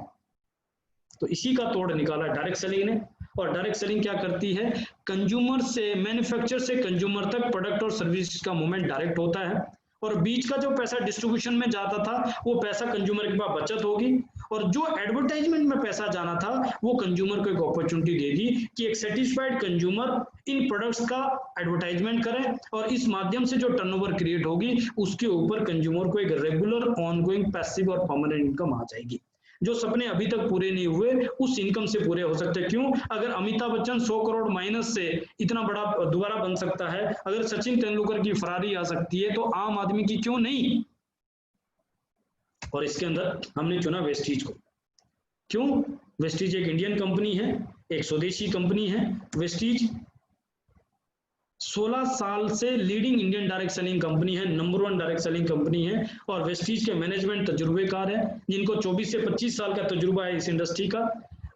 [SPEAKER 2] तो इसी का तोड़ निकाला डायरेक्ट सेलिंग ने। और डायरेक्ट सेलिंग क्या करती है? कंज्यूमर से, मैन्युफैक्चर से कंज्यूमर तक प्रोडक्ट और सर्विस का मूवमेंट डायरेक्ट होता है और बीच का जो पैसा डिस्ट्रीब्यूशन में जाता था वो पैसा कंज्यूमर के पास बचत होगी और जो एडवर्टाइजमेंट में पैसा जाना था वो कंज्यूमर को एक अपॉर्चुनिटी देगी कि एक सेटिस्फाइड कंज्यूमर इन प्रोडक्ट्स का एडवर्टाइजमेंट करे और इस माध्यम से जो टर्नओवर क्रिएट होगी उसके ऊपर कंज्यूमर को एक रेगुलर ऑनगोइंग पैसिव और परमानेंट इनकम आ जाएगी। जो सपने अभी तक पूरे नहीं हुए उस इनकम से पूरे हो सकते हैं। क्यों? अगर अमिताभ बच्चन 100 करोड़ माइनस से इतना बड़ा दोबारा बन सकता है, अगर सचिन तेंदुलकर की फरारी आ सकती है, तो आम आदमी की क्यों नहीं? और इसके अंदर हमने चुना वेस्टीज को। क्यों? वेस्टीज एक इंडियन कंपनी है, एक स्वदेशी कंपनी है। वेस्टीज 16 साल से leading Indian direct selling company है, नंबर 1 डायरेक्ट सेलिंग कंपनी है। और वेस्टीज के मैनेजमेंट तजुर्बेकार है, जिनको 24 से 25 साल का तजुर्बा है इस इंडस्ट्री का।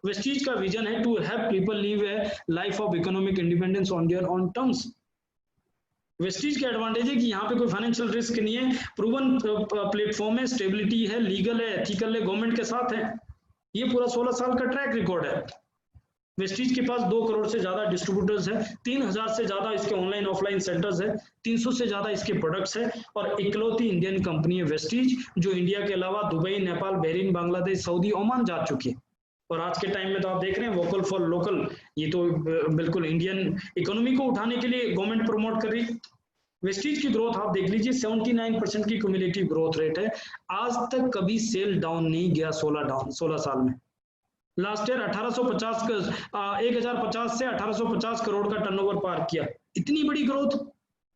[SPEAKER 2] वेस्टीज का विजन है to help people live a life of economic independence on their own terms. Vestige का एडवांटेज है कि यहाँ पे कोई फाइनेंशियल रिस्क नहीं है, प्रूवन प्लेटफॉर्म है, स्टेबिलिटी है, लीगल है, एथिकल है, गवर्नमेंट के साथ है। ये पूरा 16 साल का ट्रैक रिकॉर्ड है। वेस्टीज के पास 2 करोड़ से ज्यादा डिस्ट्रीब्यूटर्स है, 3000 से ज्यादा इसके ऑनलाइन ऑफलाइन सेंटर्स है, 300 से ज्यादा इसके प्रोडक्ट्स है, और इकलौती इंडियन कंपनी है वेस्टीज जो इंडिया के अलावा Dubai, Nepal, Bahrain, Bangladesh, Saudi, Oman जा चुकी है। और आज के टाइम में तो आप देख रहे हैं वोकल फॉर लोकल, ये तो बिल्कुल इंडियन इकोनॉमी को उठाने के लिए गवर्नमेंट प्रमोट कर रही है। वेस्टीज की ग्रोथ आप देख लीजिए, 79% की क्यूमुलेटिव ग्रोथ रेट है। आज तक कभी सेल डाउन नहीं गया 16 साल में। लास्ट ईयर 1050 से 1850 करोड़ का टर्नओवर पार किया, इतनी बड़ी ग्रोथ।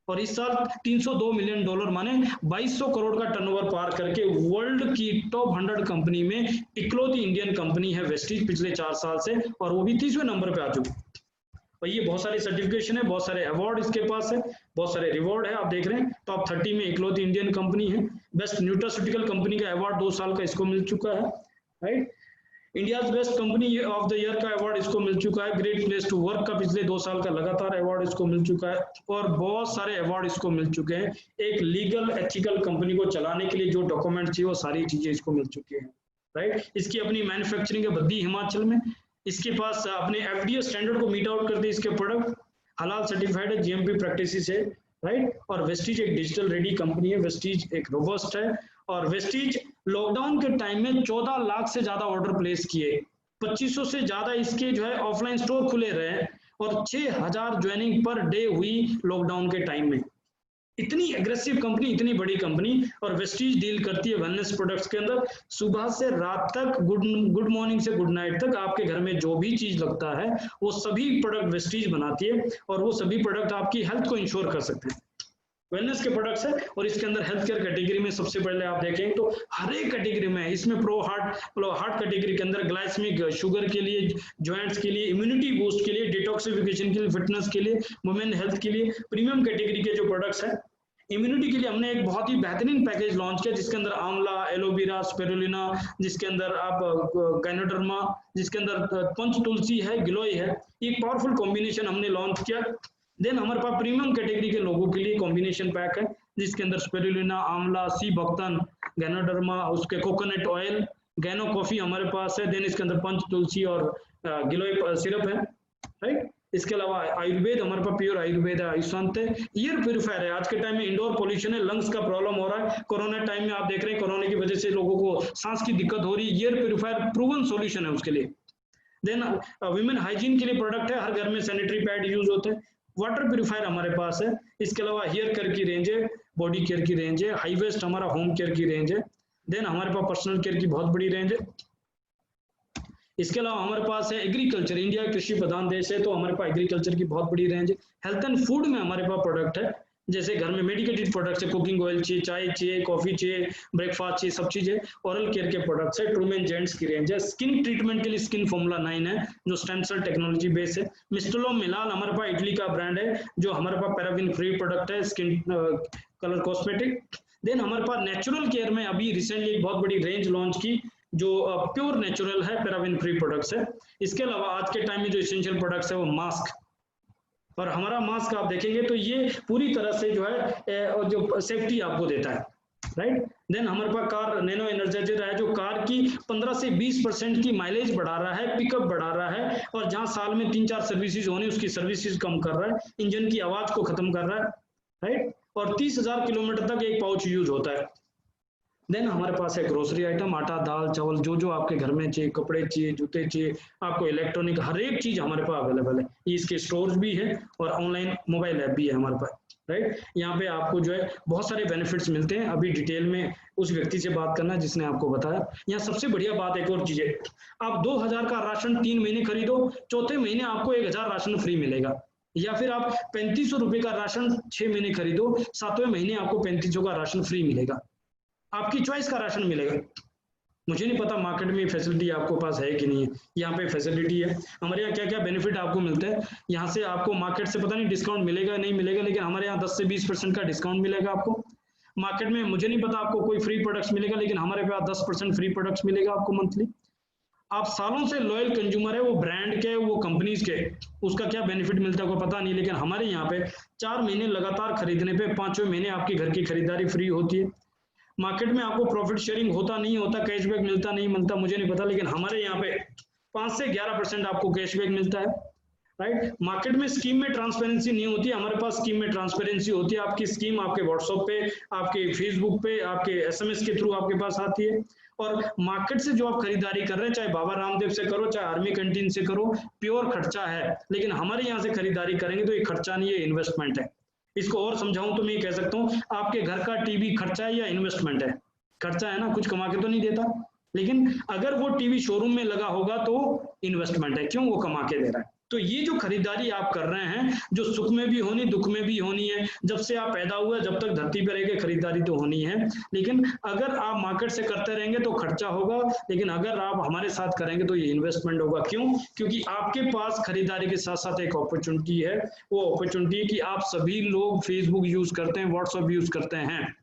[SPEAKER 2] और इस साल $302 मिलियन माने 2200 करोड़ का टर्नओवर पार करके वर्ल्ड की टॉप 100 कंपनी में इकलौती इंडियन कंपनी है वेस्टीज पिछले 4 साल से, और वो भी 30वें नंबर पे आ चुकी। और ये बहुत सारी सर्टिफिकेशन है, बहुत सारे अवार्ड इसके पास है, बहुत सारे रिवॉर्ड है। आप देख रहे हैं टॉप 30 में इकलौती इंडियन कंपनी है। बेस्ट न्यूट्रास्यूटिकल कंपनी का अवार्ड 2 साल का इसको मिल चुका है, right. India best company of the year का अवार्ड इसको मिल चुका है। ग्रेट प्लेस टू वर्क का पिछले 2 साल का लगातार अवार्ड इसको मिल चुका है, और बहुत सारे अवार्ड इसको मिल चुके हैं। एक लीगल एथिकल कंपनी को चलाने के लिए जो डॉक्यूमेंट चाहिए वो सारी चीजें इसको मिल चुकी हैं, राइट। इसकी अपनी मैन्युफैक्चरिंग है बद्दी हिमाचल में। इसके पास अपने एफडीए स्टैंडर्ड को मीट आउट करते इसके प्रोडक्ट, हलाल सर्टिफाइड है, जीएमपी प्रैक्टिसेस है, राइट। और वेस्टीज एक डिजिटल रेडी कंपनी है, वेस्टीज एक रोबस्ट है। और वेस्टीज लॉकडाउन के टाइम में 14 लाख से ज्यादा ऑर्डर प्लेस किए, 2500 से ज्यादा इसके जो है ऑफलाइन स्टोर खुले रहे, और 6000 ज्वाइनिंग पर डे हुई लॉकडाउन के टाइम में। इतनी एग्रेसिव कंपनी, इतनी बड़ी कंपनी। और वेस्टीज डील करती है वेलनेस प्रोडक्ट्स के अंदर। सुबह से रात तक, गुड मॉर्निंग से गुड नाइट तक आपके घर में जो भी चीज लगता है वो सभी प्रोडक्ट वेस्टीज बनाती है, और वो सभी प्रोडक्ट आपकी हेल्थ को इंश्योर कर सकते हैं। वेलनेस के प्रोडक्ट्स है, और इसके अंदर हेल्थ केयर कैटेगरी में सबसे पहले आप देखें तो हर एक कैटेगरी में इसमें प्रो हार्ट कैटेगरी के अंदर ग्लाइसेमिक शुगर के लिए, जॉइंट्स के लिए, इम्यूनिटी बूस्ट के लिए, डिटॉक्सिफिकेशन के लिए, फिटनेस के लिए, वुमेन हेल्थ के लिए प्रीमियम कैटेगरी के जो प्रोडक्ट्स हैं। इम्यूनिटी के लिए हमने एक बहुत ही बेहतरीन पैकेज लॉन्च किया, जिसके अंदर आंवला, एलोवेरा, स्पिरुलिना, जिसके अंदर आप गायनोडर्मा, जिसके अंदर पंच तुलसी है, गिलोय है। एक पावरफुल कॉम्बिनेशन हमने लॉन्च किया। देन हमारे पास प्रीमियम कैटेगरी के लोगों के लिए कॉम्बिनेशन पैक है, जिसके अंदर स्पिरुलिना, आंवला, सी भक्तन, गैनोडर्मा, उसके कोकोनट ऑयल, गैनो कॉफी हमारे पास है। देन इसके अंदर पंच तुलसी और गिलोय सिरप है, राइट। इसके अलावा आयुर्वेद हमारे पास प्योर आयुर्वेद है, आयुष्मांत है। ईयर प्यूरिफायर है, आज के टाइम में इंडोर पोल्यूशन है, लंग्स का प्रॉब्लम हो रहा है। कोरोना टाइम में आप देख रहे हैं कोरोना की वजह से लोगों को सांस की दिक्कत हो रही है, ईयर प्यूरिफायर प्रूवन सॉल्यूशन है उसके लिए। देन वुमेन हाइजीन के लिए प्रोडक्ट है, हर घर में सैनिटरी पैड यूज होते हैं। वाटर प्यूरिफायर हमारे पास है। इसके अलावा हेयर केयर की रेंज है, बॉडी केयर की रेंज है, हाई वेस्ट हमारा होम केयर की रेंज है। देन हमारे पास पर्सनल केयर की बहुत बड़ी रेंज है। इसके अलावा हमारे पास है एग्रीकल्चर, इंडिया कृषि प्रधान देश है, तो हमारे पास एग्रीकल्चर की बहुत बड़ी रेंज है। हेल्थ एंड फूड में हमारे पास प्रोडक्ट है, जैसे घर में मेडिकेटेड प्रोडक्ट्स है, कुकिंग ऑयल चाहिए, चाय चाहिए, कॉफी चाहिए, ब्रेकफास्ट चाहिए, सब चीजें। ओरल केयर के प्रोडक्ट्स है, ट्रूमेन जेंट्स की रेंज है। स्किन ट्रीटमेंट के लिए स्किन फॉर्मूला 9 है, जो स्टेम सेल टेक्नोलॉजी बेस है। मिस्टलो मिलाल हमारे पास इटली का ब्रांड है, जो हमारे पास पैराबिन फ्री प्रोडक्ट है, स्किन कलर कॉस्मेटिक। देन हमारे पास नेचुरल केयर में अभी रिसेंटली एक बहुत बड़ी रेंज लॉन्च की, जो प्योर नेचुरल है, पैराबिन फ्री प्रोडक्ट्स है। इसके अलावा आज के टाइम में जो एसेंशियल प्रोडक्ट्स है वो मास्क, और हमारा मास्क आप देखेंगे तो ये पूरी तरह से जो है जो सेफ्टी आपको देता है, राइट। देन हमारे पास कार नैनो एनर्जाइजर है, जो कार की 15 से 20% की माइलेज बढ़ा रहा है, पिकअप बढ़ा रहा है, और जहां साल में 3-4 सर्विसेज होनी उसकी सर्विसेज कम कर रहा है, इंजन की आवाज को खत्म कर रहा है, राइट। और 30,000 किलोमीटर तक एक पाउच यूज होता है। देन हमारे पास है ग्रोसरी आइटम, आटा, दाल, चावल, जो आपके घर में चाहिए, कपड़े चाहिए, जूते चाहिए, आपको इलेक्ट्रॉनिक हर एक चीज हमारे पास अवेलेबल है। इसके स्टोर्स भी है और ऑनलाइन मोबाइल ऐप भी है हमारे पास। राइट। यहाँ पे आपको जो है बहुत सारे बेनिफिट्स मिलते हैं। अभी डिटेल में उस व्यक्ति से बात करना जिसने आपको बताया। यहाँ सबसे बढ़िया बात एक और चीज है, आप 2000 का राशन 3 महीने खरीदो, चौथे महीने आपको 1000 राशन फ्री मिलेगा। या फिर आप 3500 रुपए का राशन 6 महीने खरीदो, 7वें महीने आपको 3500 का राशन फ्री मिलेगा। आपकी चॉइस का राशन मिलेगा। मुझे नहीं पता मार्केट में फैसिलिटी आपको पास है कि नहीं है, यहाँ पे फैसिलिटी है। हमारे यहाँ क्या क्या बेनिफिट आपको मिलते हैं, यहाँ से आपको मार्केट से पता नहीं डिस्काउंट मिलेगा नहीं मिलेगा, लेकिन हमारे यहाँ 10 से 20% का डिस्काउंट मिलेगा आपको। मार्केट में मुझे नहीं पता आपको कोई फ्री प्रोडक्ट्स मिलेगा, लेकिन हमारे पास 10% फ्री प्रोडक्ट्स मिलेगा आपको मंथली। आप सालों से लॉयल कंज्यूमर है, वो ब्रांड के, वो कंपनीज के, उसका क्या बेनिफिट मिलता है कोई पता नहीं, लेकिन हमारे यहाँ पे 4 महीने लगातार खरीदने पे 5वें महीने आपकी घर की खरीदारी फ्री होती है। मार्केट में आपको प्रॉफिट शेयरिंग होता नहीं होता, कैशबैक मिलता नहीं मिलता मुझे नहीं पता, लेकिन हमारे यहाँ पे 5 से 11% आपको कैशबैक मिलता है, राइट। मार्केट में स्कीम में ट्रांसपेरेंसी नहीं होती, हमारे पास स्कीम में ट्रांसपेरेंसी होती है। आपकी स्कीम आपके व्हाट्सएप पे, आपके फेसबुक पे, आपके SMS के थ्रू आपके पास आती है। और मार्केट से जो आप खरीदारी कर रहे हैं, चाहे बाबा रामदेव से करो, चाहे आर्मी कैंटीन से करो, प्योर खर्चा है। लेकिन हमारे यहाँ से खरीदारी करेंगे तो ये खर्चा नहीं है, इन्वेस्टमेंट है। इसको और समझाऊं तो मैं ये कह सकता हूँ, आपके घर का टीवी खर्चा है या इन्वेस्टमेंट है? खर्चा है ना, कुछ कमा के तो नहीं देता। लेकिन अगर वो टीवी शोरूम में लगा होगा तो इन्वेस्टमेंट है, क्यों? वो कमा के दे रहा है। तो ये जो खरीदारी आप कर रहे हैं, जो सुख में भी होनी, दुख में भी होनी है, जब से आप पैदा हुए जब तक धरती पर रहेंगे खरीदारी तो होनी है। लेकिन अगर आप मार्केट से करते रहेंगे तो खर्चा होगा, लेकिन अगर आप हमारे साथ करेंगे तो ये इन्वेस्टमेंट होगा। क्यों? क्योंकि आपके पास खरीदारी के साथ साथ एक अपॉर्चुनिटी है। वो अपॉर्चुनिटी है कि आप सभी लोग फेसबुक यूज करते हैं, व्हाट्सएप यूज करते हैं।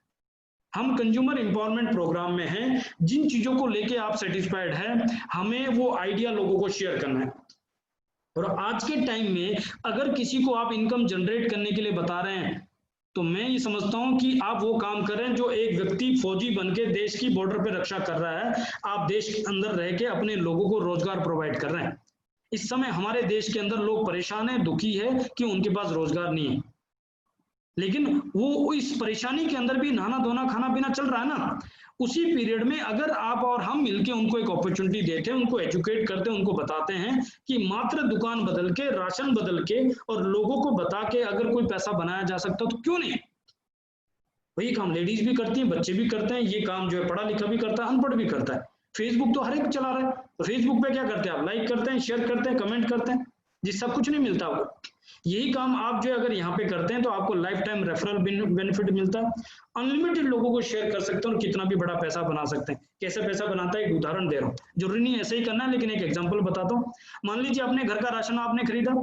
[SPEAKER 2] हम कंज्यूमर एम्पावरमेंट प्रोग्राम में हैं। जिन चीजों को लेके आप सेटिस्फाइड हैं, हमें वो आइडिया लोगों को शेयर करना है। और आज के टाइम में अगर किसी को आप इनकम जनरेट करने के लिए बता रहे हैं, तो मैं ये समझता हूं कि आप वो काम कर रहे हैं जो एक व्यक्ति फौजी बनके देश की बॉर्डर पे रक्षा कर रहा है। आप देश के अंदर रह के अपने लोगों को रोजगार प्रोवाइड कर रहे हैं। इस समय हमारे देश के अंदर लोग परेशान है, दुखी है कि उनके पास रोजगार नहीं है, लेकिन वो इस परेशानी के अंदर भी नहाना धोना खाना पीना चल रहा है ना। उसी पीरियड में अगर आप और हम मिलके उनको एक अपॉर्चुनिटी देते हैं, उनको एजुकेट करते हैं, उनको बताते हैं कि मात्र दुकान बदल के, राशन बदल के और लोगों को बता के अगर कोई पैसा बनाया जा सकता तो क्यों नहीं। वही काम लेडीज भी करती हैं, बच्चे भी करते हैं, ये काम जो है पढ़ा लिखा भी करता है, अनपढ़ भी करता है। फेसबुक तो हर एक चला रहा है, तो फेसबुक पे क्या करते हैं आप? लाइक करते हैं, शेयर करते हैं, कमेंट करते हैं, जिससे सब कुछ नहीं मिलता आपको। यही काम आप जो अगर यहाँ पे करते हैं तो आपको लाइफ टाइम रेफरल बेनिफिट मिलता है। अनलिमिटेड लोगों को शेयर कर सकते हैं और कितना भी बड़ा पैसा बना सकते हैं। कैसे पैसा बनाता है एक उदाहरण दे रहा हूँ, जरूरी नहीं ऐसे ही करना है, लेकिन एक एग्जांपल बताता हूँ। मान लीजिए अपने घर का राशन आपने खरीदा,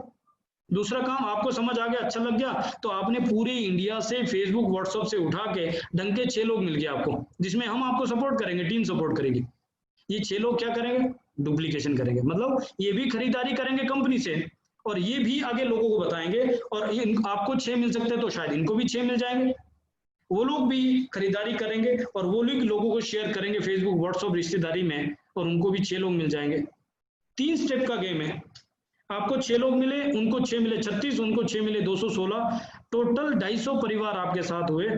[SPEAKER 2] दूसरा काम आपको समझ आ गया, अच्छा लग गया, तो आपने पूरे इंडिया से फेसबुक व्हाट्सएप से उठा के ढंग के 6 लोग मिल गए आपको, जिसमें हम आपको सपोर्ट करेंगे, टीम सपोर्ट करेगी। ये 6 लोग क्या करेंगे? डुप्लीकेशन करेंगे, मतलब ये भी खरीदारी करेंगे कंपनी से और ये भी आगे लोगों को बताएंगे। और आपको 6 मिल सकते हैं तो शायद इनको भी 6 मिल जाएंगे। वो लोग भी खरीदारी करेंगे और वो लोगों को शेयर करेंगे फेसबुक व्हाट्सएप रिश्तेदारी में और उनको भी 6 लोग मिल जाएंगे। 3 स्टेप का गेम है। आपको 6 लोग मिले, उनको 6 मिले 36, उनको 6 मिले 216, टोटल 250 परिवार आपके साथ हुए।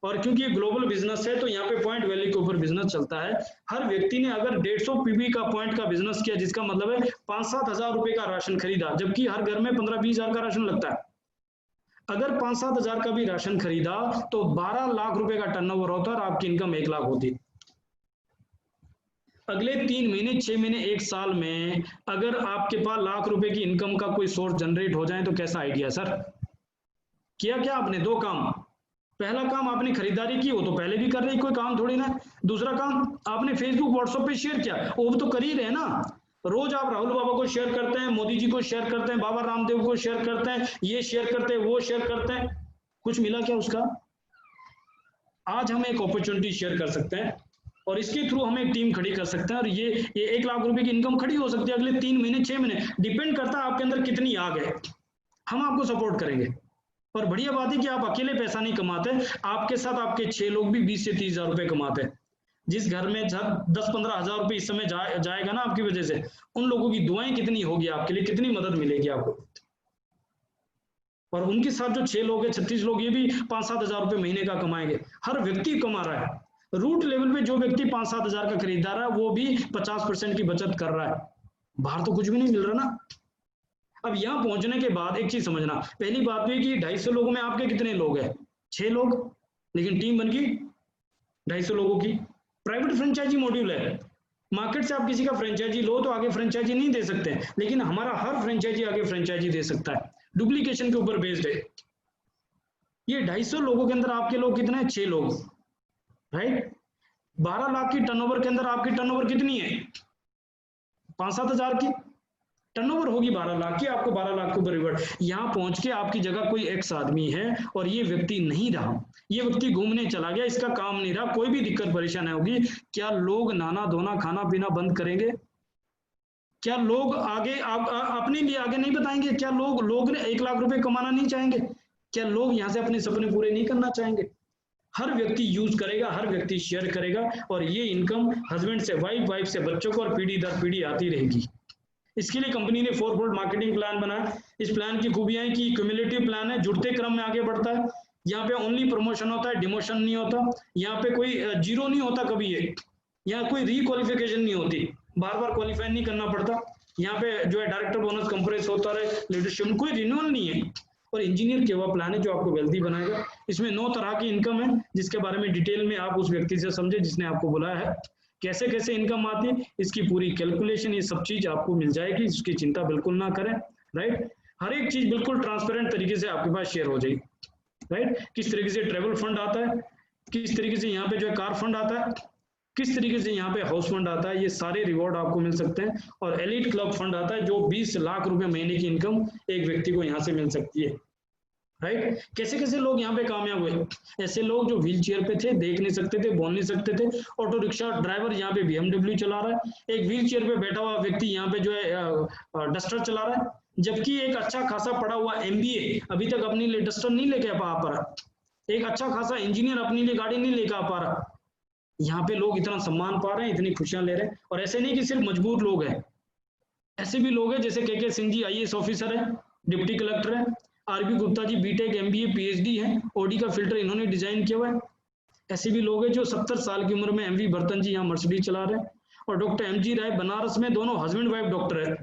[SPEAKER 2] और क्योंकि ये ग्लोबल बिजनेस है तो यहाँ पे पॉइंट वैल्यू के ऊपर बिजनेस चलता है। हर व्यक्ति ने अगर 150 पीवी का पॉइंट का बिजनेस किया, जिसका मतलब है 5-7 हजार रुपए का राशन खरीदा, जबकि हर घर में 15-20 हजार का राशन लगता है। अगर 5-7 हजार का भी राशन खरीदा तो 12 लाख रुपए का टर्नओवर होता है और आपकी इनकम 1 लाख होती। अगले 3 महीने, 6 महीने, 1 साल में अगर आपके पास लाख रुपए की इनकम का कोई सोर्स जनरेट हो जाए तो कैसा आइडिया सर? किया क्या आपने? 2 काम। पहला काम आपने खरीदारी की, वो तो पहले भी कर रहे, कोई काम थोड़ी ना। दूसरा काम आपने फेसबुक व्हाट्सएप पे शेयर किया, वो तो कर ही रहे ना। रोज आप राहुल बाबा को शेयर करते हैं, मोदी जी को शेयर करते हैं, बाबा रामदेव को शेयर करते हैं, ये शेयर करते हैं, वो शेयर करते हैं, कुछ मिला क्या उसका? आज हम एक अपॉर्चुनिटी शेयर कर सकते हैं और इसके थ्रू हम एक टीम खड़ी कर सकते हैं और ये 1 लाख रुपए की इनकम खड़ी हो सकती है अगले 3 महीने, 6 महीने, डिपेंड करता है आपके अंदर कितनी आग है। हम आपको सपोर्ट करेंगे। और बढ़िया बात है कि आप अकेले पैसा नहीं कमाते, आपके साथ आपके 6 लोग भी 20 से 30 हजार रुपए कमाते हैं। जिस घर में 10-15 हजार रुपए इस समय जाएगा ना आपकी वजह से, उन लोगों की दुआएं कितनी होगी आपके लिए, कितनी मदद मिलेगी आपको। और उनके साथ जो 6 लोग हैं, 36 लोग, ये भी 5-7 हजार रुपए महीने का कमाएंगे। हर व्यक्ति कमा रहा है। रूट लेवल पे जो व्यक्ति 5-7 हजार का खरीदार है वो भी 50% की बचत कर रहा है। बाहर तो कुछ भी नहीं मिल रहा ना। अब यहाँ पहुंचने के बाद एक चीज समझना, पहली बात हुई कि 250 लोगों में आपके कितने लोग हैं? 6 लोग, लेकिन टीम बन गई 250 लोगों की। प्राइवेट फ्रेंचाइजी मॉड्यूल है, मार्केट से आप किसी का फ्रेंचाइजी लो तो आगे फ्रेंचाइजी नहीं दे सकते, लेकिन हमारा हर फ्रेंचाइजी आगे फ्रेंचाइजी दे सकता है, डुप्लीकेशन के ऊपर बेस्ड है। ये 250 लोगों के अंदर आपके लोग कितने हैं? 6 लोग, राइट। 12 लाख की टर्नओवर के अंदर आपकी टर्नओवर कितनी है? 5-7 हजार की टर्नओवर होगी 12 लाख की, आपको 12 लाख के ऊपर रिवर्ट। यहाँ पहुंच के आपकी जगह कोई एक्स आदमी है और ये व्यक्ति नहीं रहा, ये व्यक्ति घूमने चला गया, इसका काम नहीं रहा, कोई भी दिक्कत परेशानी होगी, क्या लोग नाना धोना खाना पीना बंद करेंगे? क्या लोग आगे अपने लिए आगे नहीं बताएंगे? क्या लोग 1 लाख रुपए कमाना नहीं चाहेंगे? क्या लोग यहाँ से अपने सपने पूरे नहीं करना चाहेंगे? हर व्यक्ति यूज करेगा, हर व्यक्ति शेयर करेगा, और ये इनकम हस्बैंड से वाइफ, वाइफ से बच्चों को, और पीढ़ी दर पीढ़ी आती रहेगी। इसके लिए कंपनी ने 4-फोल्ड मार्केटिंग प्लान बनाया। इस प्लान की खूबियां है कि क्यूमुलेटिव प्लान है, जुड़ते क्रम में आगे बढ़ता है। यहाँ पे ओनली प्रमोशन होता है, डिमोशन नहीं होता। यहाँ पे कोई जीरो नहीं होता कभी, ये यहाँ कोई रीक्वालिफिकेशन नहीं होती, बार बार क्वालिफाई नहीं करना पड़ता। यहाँ पे जो है डायरेक्टर बोनस कंप्रेस होता रहे, लीडरशिप कोई रिन्यूअल नहीं है। और इंजीनियर के वह प्लान है जो आपको वेल्दी बनाएगा। इसमें 9 तरह की इनकम है, जिसके बारे में डिटेल में आप उस व्यक्ति से समझे जिसने आपको बुलाया है। कैसे कैसे इनकम आती है, इसकी पूरी कैलकुलेशन, ये सब चीज आपको मिल जाएगी, इसकी चिंता बिल्कुल ना करें, राइट। हर एक चीज बिल्कुल ट्रांसपेरेंट तरीके से आपके पास शेयर हो जाएगी, राइट। किस तरीके से ट्रेवल फंड आता है, किस तरीके से यहाँ पे जो है कार फंड आता है, किस तरीके से यहाँ पे हाउस फंड आता है, ये सारे रिवॉर्ड आपको मिल सकते हैं। और एलिट क्लब फंड आता है जो 20 लाख रुपए महीने की इनकम एक व्यक्ति को यहाँ से मिल सकती है, राइट। कैसे कैसे लोग यहाँ पे कामयाब हुए? ऐसे लोग जो व्हील चेयर पे थे, देख नहीं सकते थे, बोल नहीं सकते थे, ऑटो रिक्शा ड्राइवर यहाँ पे BMW चला रहा है, एक व्हील चेयर पे बैठा हुआ व्यक्ति यहाँ पे जो है डस्टर चला रहा है, जबकि एक अच्छा खासा पढ़ा हुआ MBA अभी तक अपने लिए डस्टर नहीं लेके आ पा रहा, एक अच्छा खासा इंजीनियर अपने लिए गाड़ी नहीं लेकर आ पा रहा। यहाँ पे लोग इतना सम्मान पा रहे हैं, इतनी खुशियां ले रहे हैं। और ऐसे नहीं कि सिर्फ मजबूर लोग हैं, ऐसे भी लोग हैं जैसे KK Singh ji IAS officer है, डिप्टी कलेक्टर है, RB Gupta ji BTech MBA PhD है, OD का फिल्टर इन्होंने डिजाइन किया हुआ है। ऐसे भी लोग हैं जो 70 साल की उम्र में MV बर्तन जी यहाँ मर्सिडीज चला रहे हैं। और डॉक्टर MG राय बनारस में, दोनों हस्बैंड वाइफ डॉक्टर है,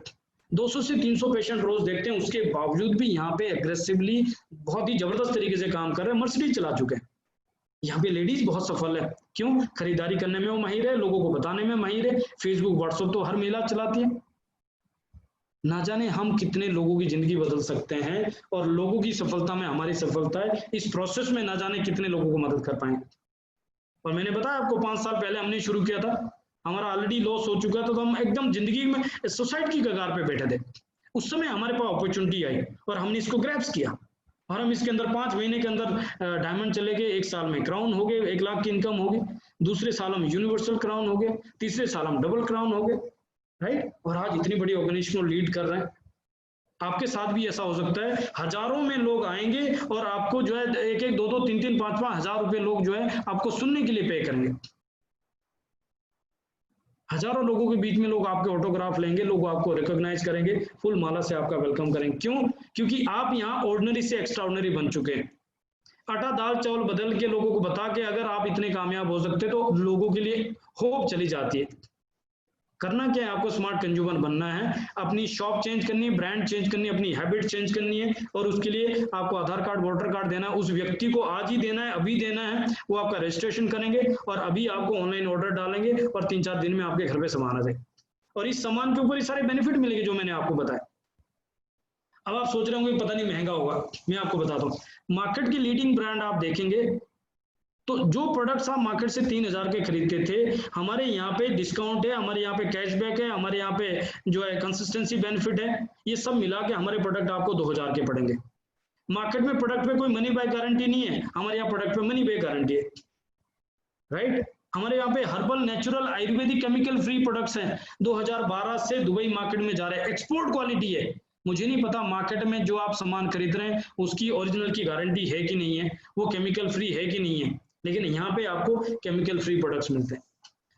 [SPEAKER 2] 200 से 300 पेशेंट रोज देखते हैं, उसके बावजूद भी यहाँ पे एग्रेसिवली बहुत ही जबरदस्त तरीके से काम कर रहे हैं, मर्सिडीज चला चुके हैं। यहाँ पे लेडीज बहुत सफल है, क्यों? खरीदारी करने में वो माहिर है, लोगों को बताने में माहिर है, फेसबुक व्हाट्सएप तो हर महिला चलाती है। ना जाने हम कितने लोगों की जिंदगी बदल सकते हैं, और लोगों की सफलता में हमारी सफलता है, इस प्रोसेस में ना जाने कितने लोगों को मदद कर पाएंगे। और मैंने बताया आपको 5 साल पहले हमने शुरू किया था, हमारा ऑलरेडी लॉस हो चुका था, तो हम एकदम जिंदगी में सुसाइड की कगार पे बैठे थे। उस समय हमारे पास अपॉर्चुनिटी आई और हमने इसको ग्रैब्स किया, और हम इसके अंदर 5 महीने के अंदर डायमंड चले गए, 1 साल में क्राउन हो गए, 1 लाख की इनकम हो गई, दूसरे साल हम यूनिवर्सल क्राउन हो गए, तीसरे साल हम डबल क्राउन हो गए, राइट। और आज इतनी बड़ी ऑर्गेनाइजेशन को लीड कर रहे हैं। आपके साथ भी ऐसा हो सकता है, हजारों में लोग आएंगे और आपको जो है 1-1, 2-2, 3-3, 5-5 हजार रुपए लोग जो है आपको सुनने के लिए पे करेंगे। हजारों लोगों के बीच में लोग आपके ऑटोग्राफ लेंगे, लोग आपको रिकॉग्नाइज करेंगे, फुल माला से आपका वेलकम करेंगे। क्यों? क्योंकि आप यहाँ ऑर्डिनरी से एक्स्ट्रा ऑर्डिनरी बन चुके हैं। आटा दाल चावल बदल के लोगों को बता के अगर आप इतने कामयाब हो सकते तो लोगों के लिए होप चली जाती है। करना क्या है? आपको स्मार्ट कंज्यूमर बनना है, अपनी शॉप चेंज करनी है, ब्रांड चेंज करनी है, अपनी हैबिट चेंज करनी है, और उसके लिए आपको आधार कार्ड, वोटर कार्ड देना है, उस व्यक्ति को आज ही देना है, अभी देना है, वो आपका रजिस्ट्रेशन करेंगे और अभी आपको ऑनलाइन ऑर्डर डालेंगे और 3-4 दिन में आपके घर पे सामान आ जाएगा, और इस सामान के ऊपर ये सारे बेनिफिट मिलेंगे जो मैंने आपको बताया। अब आप सोच रहे होंगे पता नहीं महंगा होगा, मैं आपको बताता हूँ, मार्केट की लीडिंग ब्रांड आप देखेंगे तो जो प्रोडक्ट्स आप मार्केट से 3000 के खरीदते थे, हमारे यहाँ पे डिस्काउंट है, हमारे यहाँ पे कैशबैक है, हमारे यहाँ पे जो है कंसिस्टेंसी बेनिफिट है, ये सब मिला के हमारे प्रोडक्ट आपको 2000 के पड़ेंगे। मार्केट में प्रोडक्ट पे कोई मनी बैक गारंटी नहीं है, हमारे यहाँ प्रोडक्ट पे मनी बैक गारंटी है, राइट। हमारे यहाँ पे herbal, natural, Ayurvedic, chemical free products हैं। 2012 से दुबई मार्केट में जा रहे हैं, एक्सपोर्ट क्वालिटी है। मुझे नहीं पता मार्केट में जो आप सामान खरीद रहे हैं उसकी ओरिजिनल की गारंटी है कि नहीं है, वो केमिकल फ्री है कि नहीं है, लेकिन यहाँ पे आपको केमिकल फ्री प्रोडक्ट्स मिलते हैं।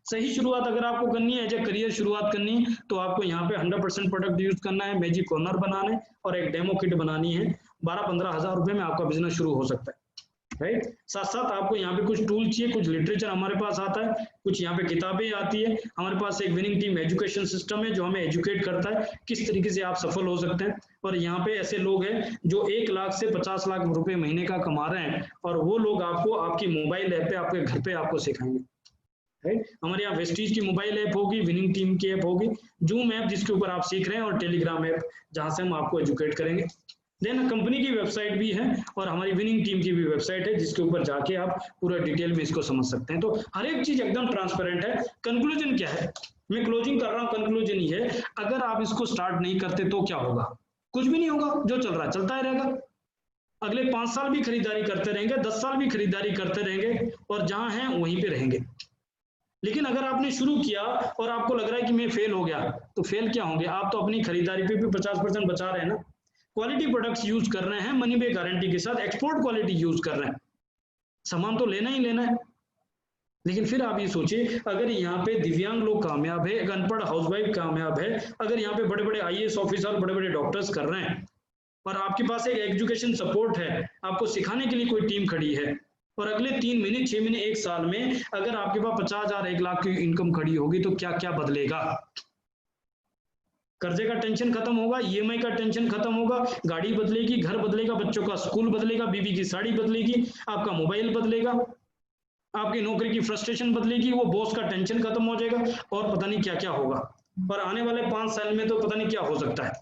[SPEAKER 2] सही शुरुआत अगर आपको करनी है, एज ए करियर शुरुआत करनी है, तो आपको यहाँ पे 100% प्रोडक्ट यूज करना है, मैजिक कॉर्नर बनाना है और एक डेमो किट बनानी है। 12-15 हजार रुपए में आपका बिजनेस शुरू हो सकता है। राइट। साथ साथ आपको यहाँ पे कुछ टूल चाहिए, कुछ लिटरेचर हमारे पास आता है, कुछ यहाँ पे किताबें आती है, हमारे पास एक विनिंग टीम एजुकेशन सिस्टम है जो हमें एजुकेट करता है किस तरीके से आप सफल हो सकते हैं। और यहाँ पे ऐसे लोग हैं जो 1 लाख से 50 लाख रुपए महीने का कमा रहे हैं, और वो लोग आपको आपकी मोबाइल ऐप पे आपके घर पे आपको सिखाएंगे, राइट। हमारे यहाँ वेस्टीज की मोबाइल ऐप होगी, विनिंग टीम की ऐप होगी, जूम ऐप जिसके ऊपर आप सीख रहे हैं, और टेलीग्राम ऐप जहां से हम आपको एजुकेट करेंगे। देन कंपनी की वेबसाइट भी है और हमारी विनिंग टीम की भी वेबसाइट है जिसके ऊपर जाके आप पूरा डिटेल में इसको समझ सकते हैं। तो हर एक चीज एकदम ट्रांसपेरेंट है। कंक्लूजन क्या है, मैं क्लोजिंग कर रहा हूँ, कंक्लूजन ये है, अगर आप इसको स्टार्ट नहीं करते तो क्या होगा? कुछ भी नहीं होगा, जो चल रहा है चलता ही रहेगा। अगले 5 साल भी खरीदारी करते रहेंगे, 10 साल भी खरीदारी करते रहेंगे, और जहां हैं वहीं पे रहेंगे। लेकिन अगर आपने शुरू किया और आपको लग रहा है कि मैं फेल हो गया, तो फेल क्या होंगे? आप तो अपनी खरीदारी पे भी 50% बचा रहे हैं ना, क्वालिटी प्रोडक्ट्स यूज कर रहे हैं, मनी बैक गारंटी के साथ एक्सपोर्ट क्वालिटी यूज कर रहे हैं, सामान तो लेना ही लेना है। लेकिन फिर आप ये सोचिए, अगर यहाँ पे दिव्यांग लोग कामयाब है, एक अनपढ़ हाउसवाइफ कामयाब है, अगर यहाँ पे बड़े बड़े IAS ऑफिसर, बड़े बड़े डॉक्टर्स कर रहे हैं, और आपके पास एक एजुकेशन सपोर्ट है, आपको सिखाने के लिए कोई टीम खड़ी है, और अगले 3 महीने, 6 महीने, 1 साल में अगर आपके पास 50,000, 1 लाख की इनकम खड़ी होगी, तो क्या क्या बदलेगा? कर्जे का टेंशन खत्म होगा, EMI का टेंशन खत्म होगा, गाड़ी बदलेगी, घर बदलेगा, बच्चों का स्कूल बदलेगा, बीवी की साड़ी बदलेगी, आपका मोबाइल बदलेगा, आपकी नौकरी की फ्रस्ट्रेशन बदलेगी, वो बॉस का टेंशन खत्म हो जाएगा, और पता नहीं क्या क्या होगा। और आने वाले 5 साल में तो पता नहीं क्या हो सकता है।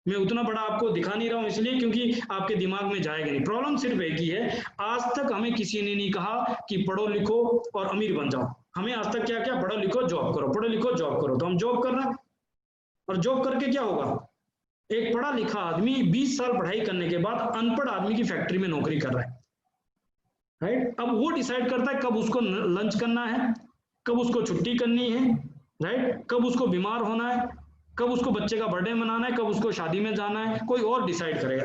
[SPEAKER 2] मैं उतना बड़ा आपको दिखा नहीं रहा हूं इसलिए क्योंकि आपके दिमाग में जाएगा नहीं। प्रॉब्लम सिर्फ एक ही है, आज तक हमें किसी ने नहीं कहा कि पढ़ो लिखो और अमीर बन जाओ। हमें आज तक क्या क्या, पढ़ो लिखो जॉब करो, पढ़ो लिखो जॉब करो। तो हम जॉब कर रहे हैं, और जॉब करके क्या होगा? एक पढ़ा लिखा आदमी 20 साल पढ़ाई करने के बाद अनपढ़ आदमी की फैक्ट्री में नौकरी कर रहा है, राइट। अब वो डिसाइड करता है कब उसको लंच करना है, कब उसको छुट्टी करनी है, राइट, कब उसको बीमार होना है, कब उसको बच्चे का बर्थडे मनाना है, कब उसको शादी में जाना है, कोई और डिसाइड करेगा।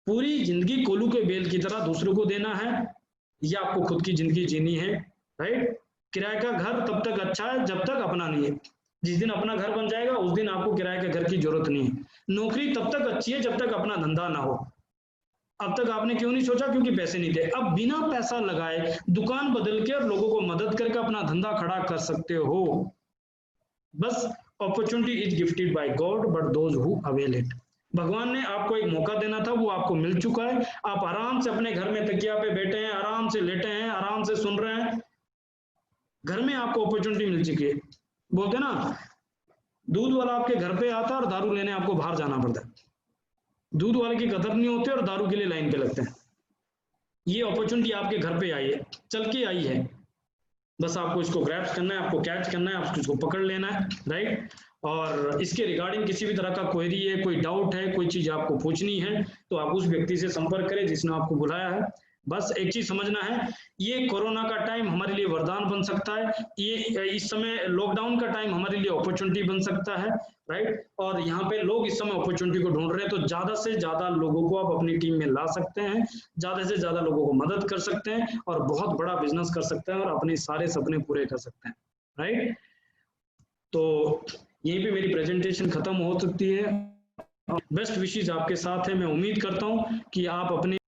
[SPEAKER 2] पूरी जिंदगी कोलू के बेल की तरह दूसरों को देना है, या आपको खुद की जिंदगी जीनी है, राइट। किराए का घर तब तक अच्छा है जब तक अपना नहीं है, जिस दिन अपना घर बन जाएगा उस दिन आपको किराए के घर की जरूरत नहीं है। नौकरी तब तक अच्छी है जब तक अपना धंधा ना हो। अब तक आपने क्यों नहीं सोचा? क्योंकि पैसे नहीं थे। अब बिना पैसा लगाए दुकान बदल के और लोगों को मदद करके अपना धंधा खड़ा कर सकते हो। बस opportunity is gifted bye God but those who avail it. भगवान ने आपको एक मौका देना था, वो आपको मिल चुका है। आप आराम से अपने घर में तकिया पे बैठे हैं, आराम से लेटे हैं, आराम से सुन रहे हैं। घर में आपको अपॉर्चुनिटी मिल चुकी है। बोलते ना, दूध वाला आपके घर पे आता है और दारू लेने आपको बाहर जाना पड़ता है। दूध वाले की कदर नहीं होती और दारू के लिए लाइन पे लगते हैं। ये अपॉर्चुनिटी आपके घर पे आई है, चल के आई है, बस आपको इसको ग्रैब्स करना है, आपको कैच करना है, आपको इसको पकड़ लेना है, राइट। और इसके रिगार्डिंग किसी भी तरह का क्वेरी है, कोई डाउट है, कोई चीज आपको पूछनी है, तो आप उस व्यक्ति से संपर्क करें जिसने आपको बुलाया है। बस एक चीज समझना है, ये कोरोना का टाइम हमारे लिए वरदान बन सकता है, ये इस समय लॉकडाउन का टाइम हमारे लिए अपॉर्चुनिटी बन सकता है, राइट। और यहाँ पे लोग इस समय अपॉर्चुनिटी को ढूंढ रहे हैं, तो ज्यादा से ज्यादा लोगों को आप अपनी टीम में ला सकते हैं, ज्यादा से ज्यादा लोगों को मदद कर सकते हैं, और बहुत बड़ा बिजनेस कर सकते हैं, और अपने सारे सपने पूरे कर सकते हैं, राइट। तो यहीं पे मेरी प्रेजेंटेशन खत्म हो सकती है। बेस्ट विशेष आपके साथ है। मैं उम्मीद करता हूँ कि आप अपने